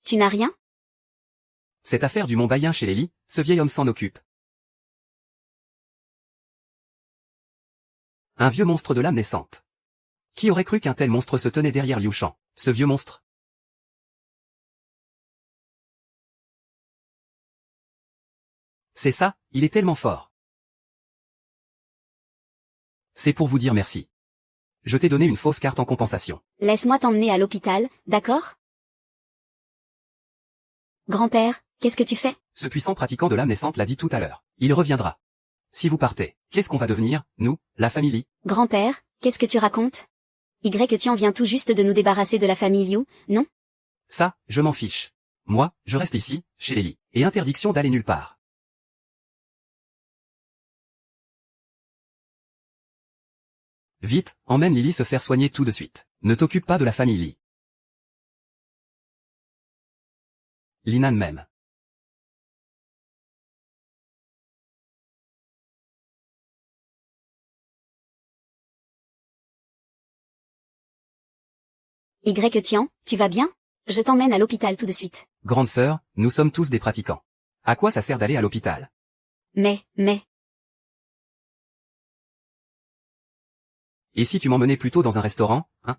Tu n'as rien? Cette affaire du Mont Baiyin chez les lits, ce vieil homme s'en occupe. Un vieux monstre de l'âme naissante. Qui aurait cru qu'un tel monstre se tenait derrière Liu Shan? Ce vieux monstre. C'est ça, il est tellement fort. C'est pour vous dire merci. Je t'ai donné une fausse carte en compensation. Laisse-moi t'emmener à l'hôpital, d'accord? Grand-père, qu'est-ce que tu fais? Ce puissant pratiquant de l'âme naissante l'a dit tout à l'heure. Il reviendra. Si vous partez, qu'est-ce qu'on va devenir, nous, la famille? Grand-père, qu'est-ce que tu racontes? Tian vient tout juste de nous débarrasser de la famille Liu, non? Ça, je m'en fiche. Moi, je reste ici, chez Lily. Et interdiction d'aller nulle part. Vite, emmène Lily se faire soigner tout de suite. Ne t'occupe pas de la famille Lee. Linan même. Tian, tu vas bien? Je t'emmène à l'hôpital tout de suite. Grande sœur, nous sommes tous des pratiquants. À quoi ça sert d'aller à l'hôpital? Mais. Et si tu m'emmenais plutôt dans un restaurant, hein?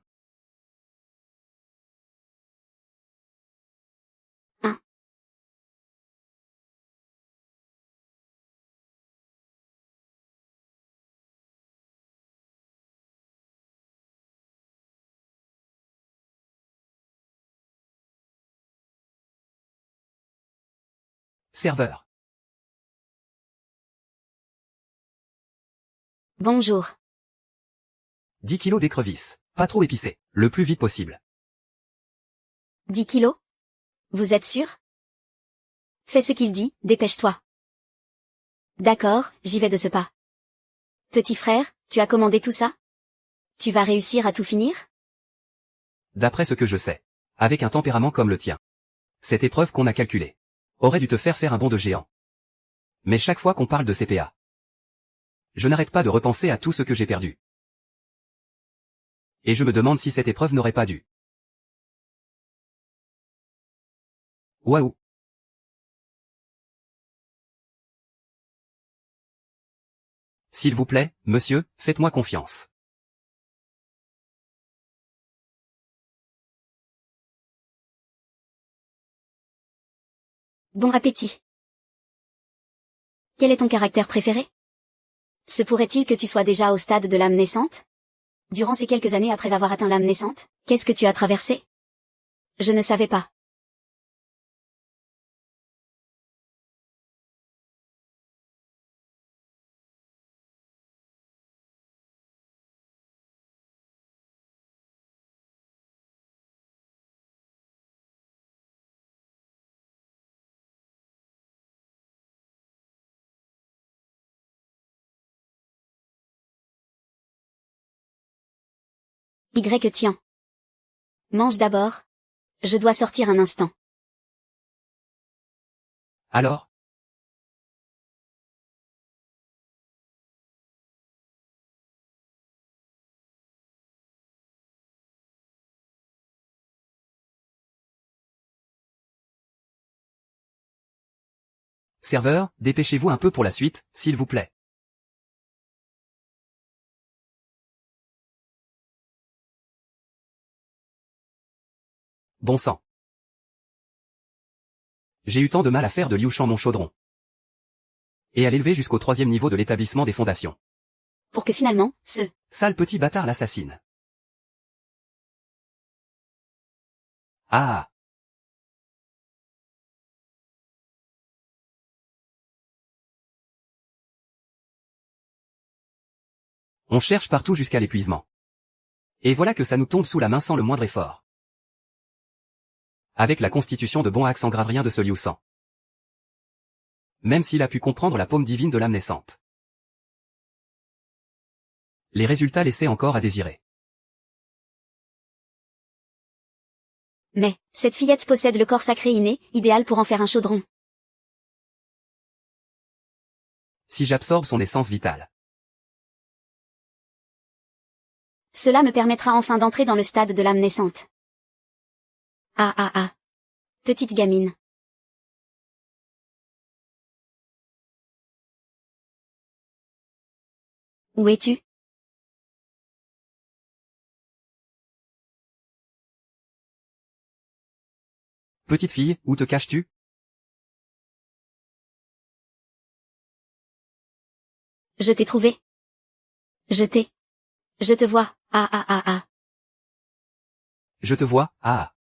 Serveur. Bonjour. 10 kilos d'écrevisses. Pas trop épicé. Le plus vite possible. 10 kilos? Vous êtes sûr? Fais ce qu'il dit, dépêche-toi. D'accord, j'y vais de ce pas. Petit frère, tu as commandé tout ça? Tu vas réussir à tout finir? D'après ce que je sais. Avec un tempérament comme le tien. Cette épreuve qu'on a calculée aurait dû te faire un bond de géant. Mais chaque fois qu'on parle de CPA, je n'arrête pas de repenser à tout ce que j'ai perdu. Et je me demande si cette épreuve n'aurait pas dû. Waouh. S'il vous plaît, monsieur, faites-moi confiance. Bon appétit. Quel est ton caractère préféré? Se pourrait-il que tu sois déjà au stade de l'âme naissante? Durant ces quelques années après avoir atteint l'âme naissante, qu'est-ce que tu as traversé? Je ne savais pas. Tian. Mange d'abord. Je dois sortir un instant. Alors? Serveur, dépêchez-vous un peu pour la suite, s'il vous plaît. Bon sang. J'ai eu tant de mal à faire de Liu Shan mon chaudron. Et à l'élever jusqu'au 3e niveau de l'établissement des fondations. Pour que finalement, ce Sale petit bâtard l'assassine. Ah. On cherche partout jusqu'à l'épuisement. Et voilà que ça nous tombe sous la main sans le moindre effort. Avec la constitution de bon axe en grave rien de ce Liu Sang. Même s'il a pu comprendre la paume divine de l'âme naissante. Les résultats laissaient encore à désirer. Mais, cette fillette possède le corps sacré inné, idéal pour en faire un chaudron. Si j'absorbe son essence vitale. Cela me permettra enfin d'entrer dans le stade de l'âme naissante. Ah. Petite gamine. Où es-tu? Petite fille, où te caches-tu? Je t'ai trouvé. Je te vois, ah ah ah ah. Je te vois, ah ah.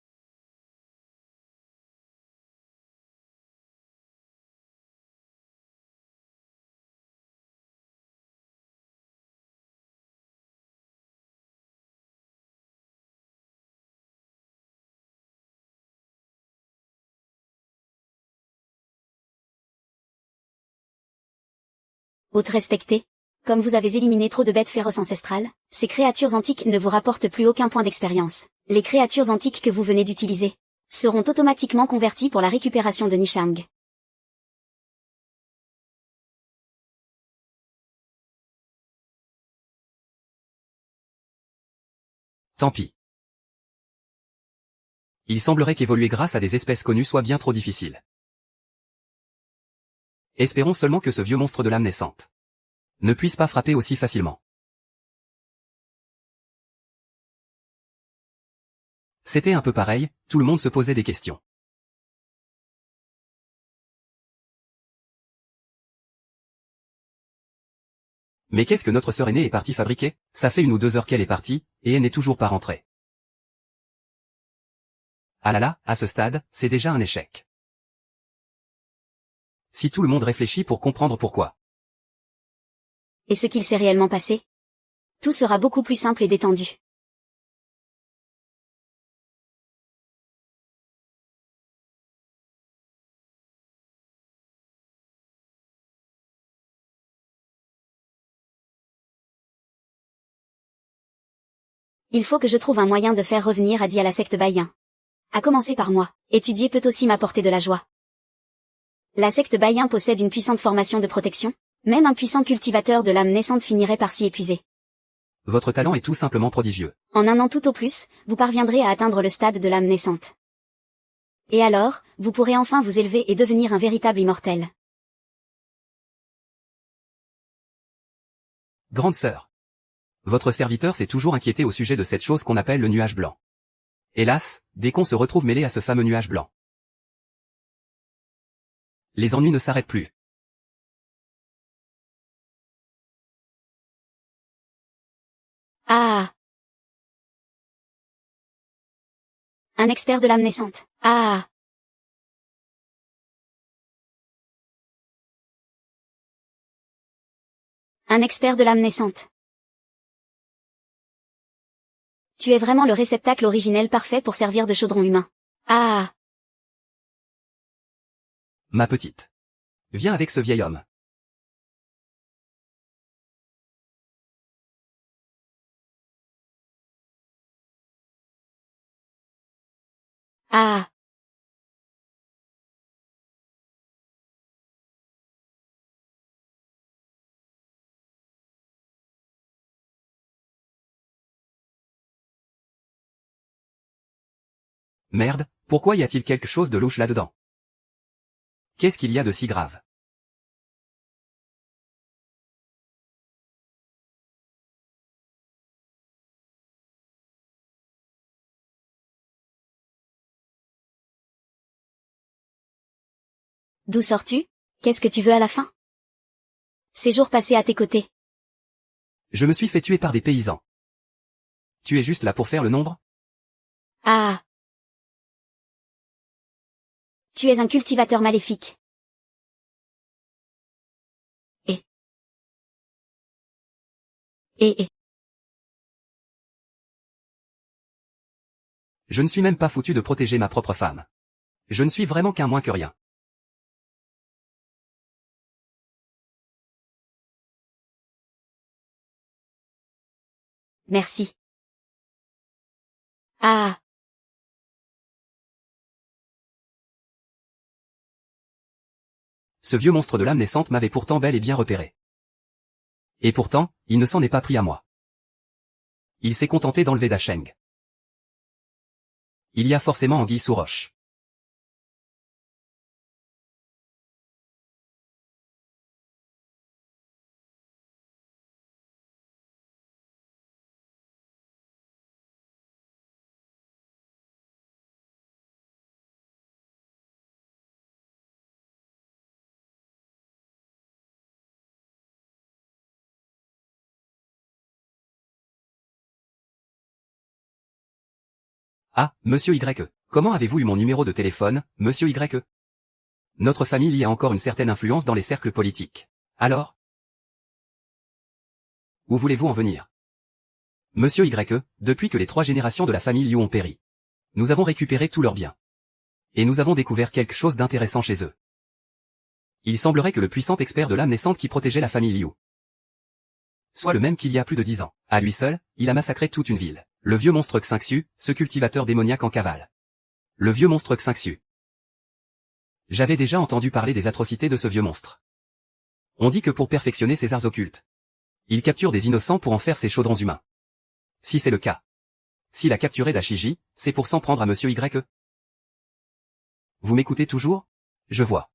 Hôte respectée. Comme vous avez éliminé trop de bêtes féroces ancestrales, ces créatures antiques ne vous rapportent plus aucun point d'expérience. Les créatures antiques que vous venez d'utiliser seront automatiquement converties pour la récupération de Nishang. Tant pis. Il semblerait qu'évoluer grâce à des espèces connues soit bien trop difficile. Espérons seulement que ce vieux monstre de l'âme naissante ne puisse pas frapper aussi facilement. C'était un peu pareil, tout le monde se posait des questions. Mais qu'est-ce que notre sœur aînée est partie fabriquer? Ça fait 1 ou 2 heures qu'elle est partie, et elle n'est toujours pas rentrée. Ah là là, à ce stade, c'est déjà un échec. Si tout le monde réfléchit pour comprendre pourquoi. Et ce qu'il s'est réellement passé? Tout sera beaucoup plus simple et détendu. Il faut que je trouve un moyen de faire revenir Adi à la secte Baïen. À commencer par moi, étudier peut aussi m'apporter de la joie. La secte Baïen possède une puissante formation de protection. Même un puissant cultivateur de l'âme naissante finirait par s'y épuiser. Votre talent est tout simplement prodigieux. En 1 an tout au plus, vous parviendrez à atteindre le stade de l'âme naissante. Et alors, vous pourrez enfin vous élever et devenir un véritable immortel. Grande sœur. Votre serviteur s'est toujours inquiété au sujet de cette chose qu'on appelle le nuage blanc. Hélas, dès qu'on se retrouve mêlé à ce fameux nuage blanc, les ennuis ne s'arrêtent plus. Ah! Un expert de l'âme naissante. Ah! Un expert de l'âme naissante. Tu es vraiment le réceptacle originel parfait pour servir de chaudron humain. Ah! Ma petite. Viens avec ce vieil homme. Ah! Merde, pourquoi y a-t-il quelque chose de louche là-dedans? Qu'est-ce qu'il y a de si grave? D'où sors-tu? Qu'est-ce que tu veux à la fin? Ces jours passés à tes côtés. Je me suis fait tuer par des paysans. Tu es juste là pour faire le nombre? Ah! Tu es un cultivateur maléfique. Et. Je ne suis même pas foutu de protéger ma propre femme. Je ne suis vraiment qu'un moins que rien. Merci. Ah! Ce vieux monstre de l'âme naissante m'avait pourtant bel et bien repéré. Et pourtant, il ne s'en est pas pris à moi. Il s'est contenté d'enlever Dasheng. Il y a forcément anguille sous roche. Ah, monsieur Y. Comment avez-vous eu mon numéro de téléphone, monsieur Y? Notre famille y a encore une certaine influence dans les cercles politiques. Alors? Où voulez-vous en venir? Monsieur Y, depuis que les 3 générations de la famille Liu ont péri, nous avons récupéré tous leurs biens. Et nous avons découvert quelque chose d'intéressant chez eux. Il semblerait que le puissant expert de l'âme naissante qui protégeait la famille Liu soit le même qu'il y a plus de 10 ans. À lui seul, il a massacré toute une ville. Le vieux monstre Xingqiu, ce cultivateur démoniaque en cavale. Le vieux monstre Xingqiu. J'avais déjà entendu parler des atrocités de ce vieux monstre. On dit que pour perfectionner ses arts occultes, il capture des innocents pour en faire ses chaudrons humains. Si c'est le cas. S'il a capturé Dashiji, c'est pour s'en prendre à monsieur Y. Vous m'écoutez toujours? Je vois.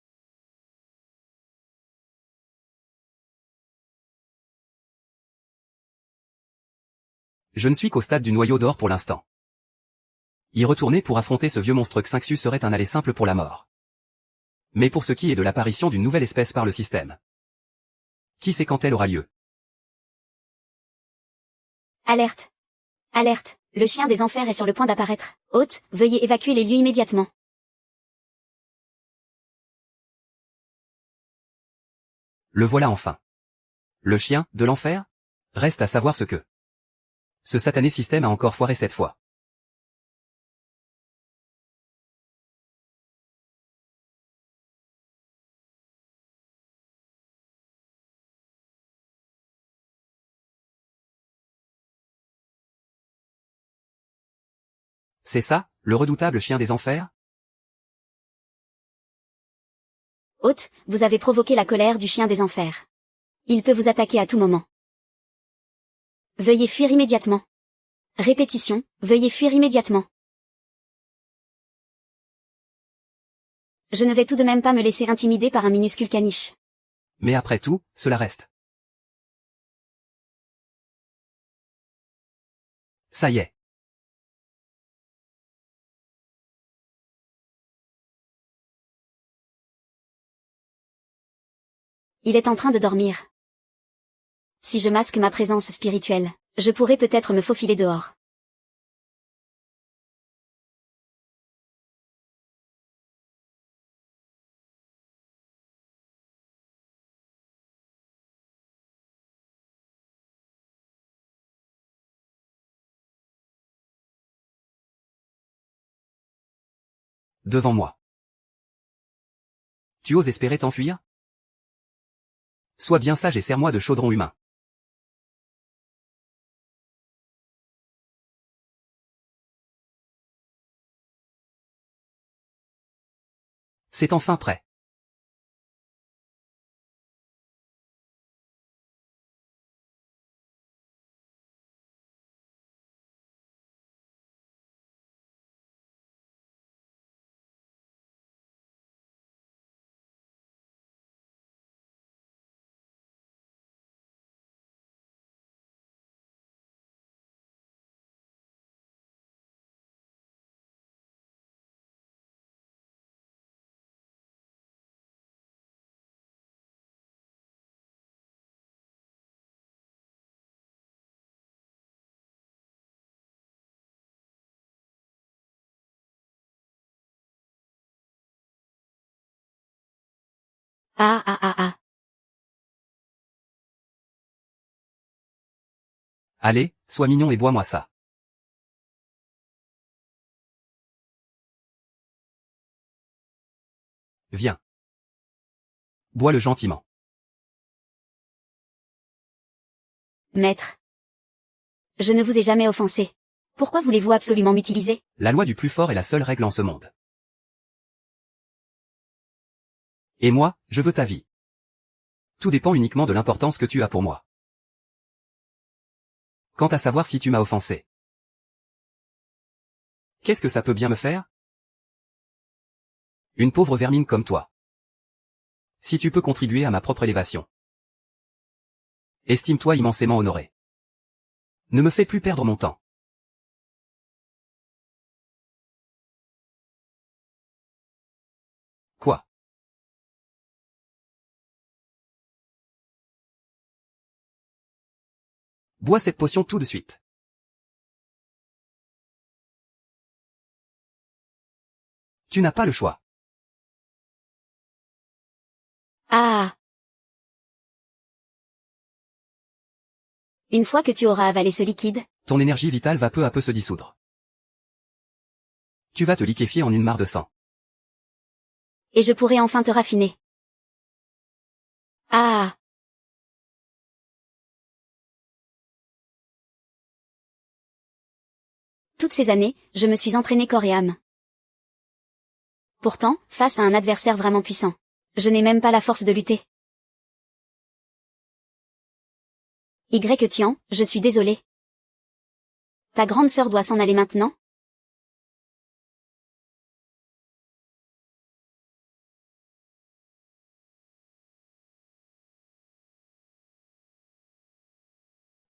Je ne suis qu'au stade du noyau d'or pour l'instant. Y retourner pour affronter ce vieux monstre Xingqiu serait un aller simple pour la mort. Mais pour ce qui est de l'apparition d'une nouvelle espèce par le système, qui sait quand elle aura lieu? Alerte. Alerte. Le chien des enfers est sur le point d'apparaître. Hôte, veuillez évacuer les lieux immédiatement. Le voilà enfin. Le chien, de l'enfer? Reste à savoir ce que ce satané système a encore foiré cette fois. C'est ça, le redoutable chien des enfers? Hôte, vous avez provoqué la colère du chien des enfers. Il peut vous attaquer à tout moment. Veuillez fuir immédiatement. Répétition, veuillez fuir immédiatement. Je ne vais tout de même pas me laisser intimider par un minuscule caniche. Mais après tout, cela reste. Ça y est. Il est en train de dormir. Si je masque ma présence spirituelle, je pourrais peut-être me faufiler dehors. Devant moi. Tu oses espérer t'enfuir? Sois bien sage et serre-moi de chaudron humain. C'est enfin prêt. Ah ah ah ah. Allez, sois mignon et bois-moi ça. Viens. Bois-le gentiment. Maître. Je ne vous ai jamais offensé. Pourquoi voulez-vous absolument m'utiliser? La loi du plus fort est la seule règle en ce monde. Et moi, je veux ta vie. Tout dépend uniquement de l'importance que tu as pour moi. Quant à savoir si tu m'as offensé, qu'est-ce que ça peut bien me faire? Une pauvre vermine comme toi. Si tu peux contribuer à ma propre élévation, estime-toi immensément honoré. Ne me fais plus perdre mon temps. Quoi? Bois cette potion tout de suite. Tu n'as pas le choix. Ah. Une fois que tu auras avalé ce liquide, Ton énergie vitale va peu à peu se dissoudre. Tu vas te liquéfier en une mare de sang. et je pourrai enfin te raffiner. Ah. Toutes ces années, je me suis entraîné corps et âme. Pourtant, face à un adversaire vraiment puissant, je n'ai même pas la force de lutter. Tian, je suis désolé. Ta grande sœur doit s'en aller maintenant?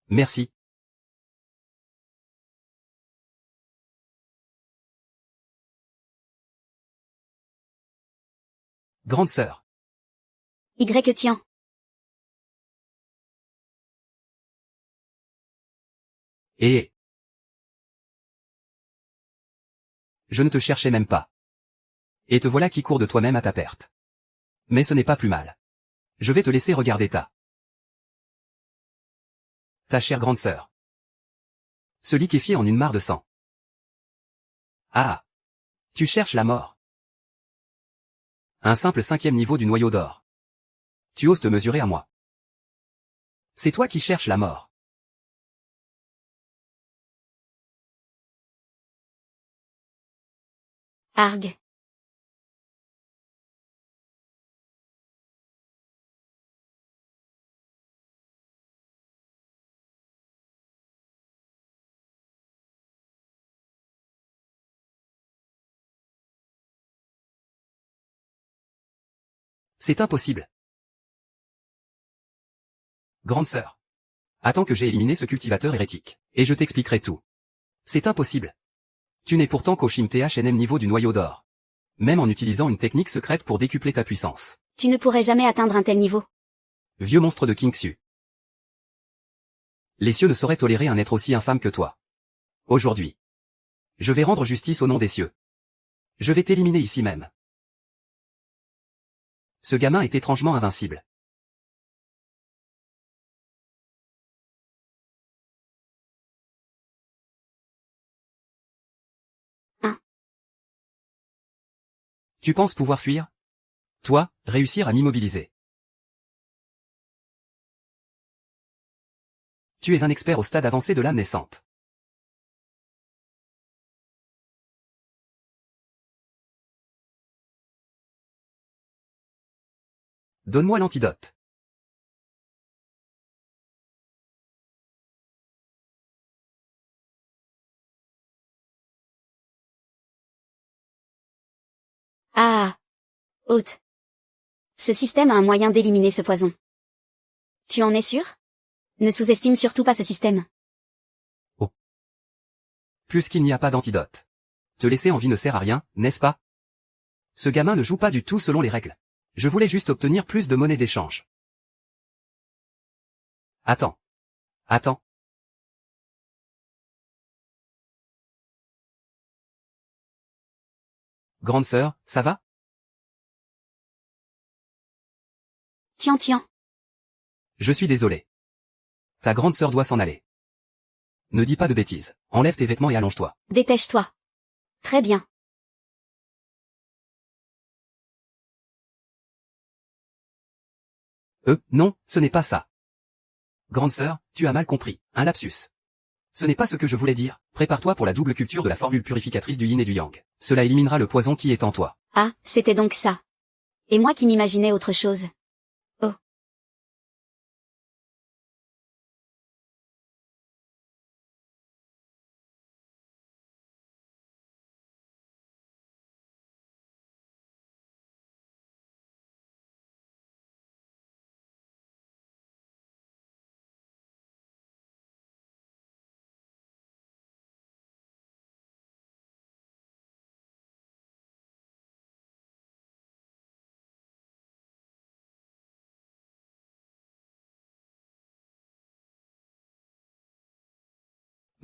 Merci. Grande sœur. Tian. Et je ne te cherchais même pas. Et te voilà qui court de toi-même à ta perte. Mais ce n'est pas plus mal. Je vais te laisser regarder ta chère grande sœur se liquéfier en une mare de sang. Ah. Tu cherches la mort. Un simple 5e niveau du noyau d'or. Tu oses te mesurer à moi. C'est toi qui cherches la mort. Arg. C'est impossible. Grande sœur. Attends que j'ai éliminé ce cultivateur hérétique, et je t'expliquerai tout. C'est impossible. Tu n'es pourtant qu'au THNM niveau du noyau d'or. Même en utilisant une technique secrète pour décupler ta puissance. Tu ne pourrais jamais atteindre un tel niveau. Vieux monstre de Kingsu. Les cieux ne sauraient tolérer un être aussi infâme que toi. Aujourd'hui. Je vais rendre justice au nom des cieux. Je vais t'éliminer ici même. Ce gamin est étrangement invincible. Hein. Tu penses pouvoir fuir? Toi, réussir à m'immobiliser. Tu es un expert au stade avancé de l'âme naissante. Donne-moi l'antidote. Ah. Hôte. Ce système a un moyen d'éliminer ce poison. Tu en es sûr? Ne sous-estime surtout pas ce système. Puisqu'il n'y a pas d'antidote. Te laisser en vie ne sert à rien, n'est-ce pas? Ce gamin ne joue pas du tout selon les règles. Je voulais juste obtenir plus de monnaie d'échange. Attends. Attends. Grande sœur, ça va? Tiens. Je suis désolé. Ta grande sœur doit s'en aller. Ne dis pas de bêtises. Enlève tes vêtements et allonge-toi. Dépêche-toi. Très bien. Non, ce n'est pas ça. Grande sœur, tu as mal compris. Un lapsus. Ce n'est pas ce que je voulais dire. Prépare-toi pour la double culture de la formule purificatrice du yin et du yang. Cela éliminera le poison qui est en toi. Ah, c'était donc ça. Et moi qui m'imaginais autre chose. Oh.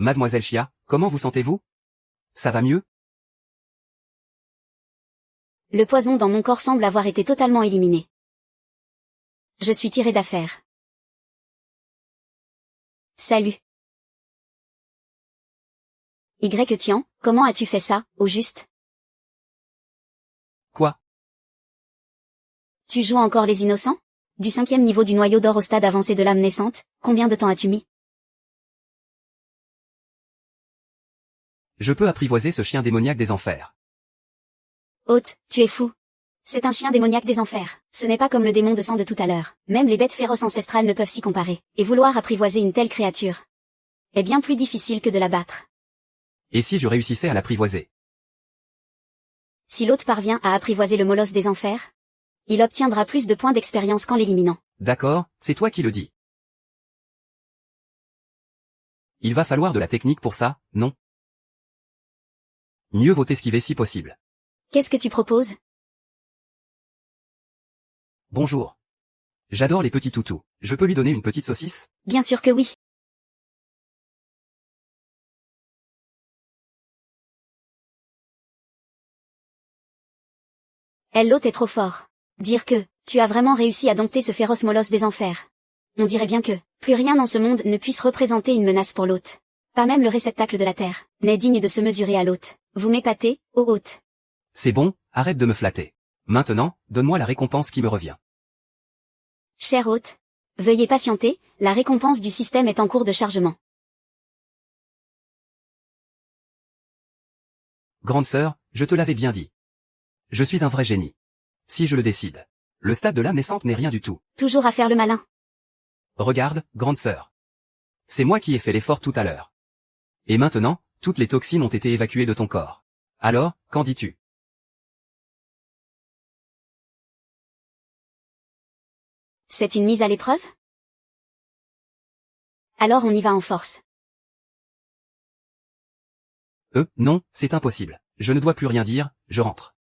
Mademoiselle Chia, comment vous sentez-vous? Ça va mieux? Le poison dans mon corps semble avoir été totalement éliminé. Je suis tiré d'affaire. Salut. Tian, comment as-tu fait ça, au juste? Quoi? Tu joues encore les innocents? Du 5e niveau du noyau d'or au stade avancé de l'âme naissante, combien de temps as-tu mis? Je peux apprivoiser ce chien démoniaque des enfers. Hôte, tu es fou. C'est un chien démoniaque des enfers. Ce n'est pas comme le démon de sang de tout à l'heure. Même les bêtes féroces ancestrales ne peuvent s'y comparer. Et vouloir apprivoiser une telle créature est bien plus difficile que de la battre. Et si je réussissais à l'apprivoiser? Si l'hôte parvient à apprivoiser le molosse des enfers, il obtiendra plus de points d'expérience qu'en l'éliminant. D'accord, c'est toi qui le dis. Il va falloir de la technique pour ça, non? Mieux vaut esquiver si possible. Qu'est-ce que tu proposes? Bonjour. J'adore les petits toutous. Je peux lui donner une petite saucisse? Bien sûr que oui. L'hôte est trop fort. Dire que, tu as vraiment réussi à dompter ce féroce molosse des enfers. On dirait bien que, plus rien dans ce monde ne puisse représenter une menace pour l'hôte. Pas même le réceptacle de la terre, n'est digne de se mesurer à l'hôte. Vous m'épatez, ô hôte. C'est bon, arrête de me flatter. Maintenant, donne-moi la récompense qui me revient. Cher hôte, veuillez patienter, la récompense du système est en cours de chargement. Grande sœur, je te l'avais bien dit. Je suis un vrai génie. Si je le décide. Le stade de l'âme naissante n'est rien du tout. Toujours à faire le malin. Regarde, grande sœur. C'est moi qui ai fait l'effort tout à l'heure. Et maintenant, toutes les toxines ont été évacuées de ton corps. Alors, qu'en dis-tu? C'est une mise à l'épreuve? Alors on y va en force. Non, c'est impossible. Je ne dois plus rien dire, je rentre.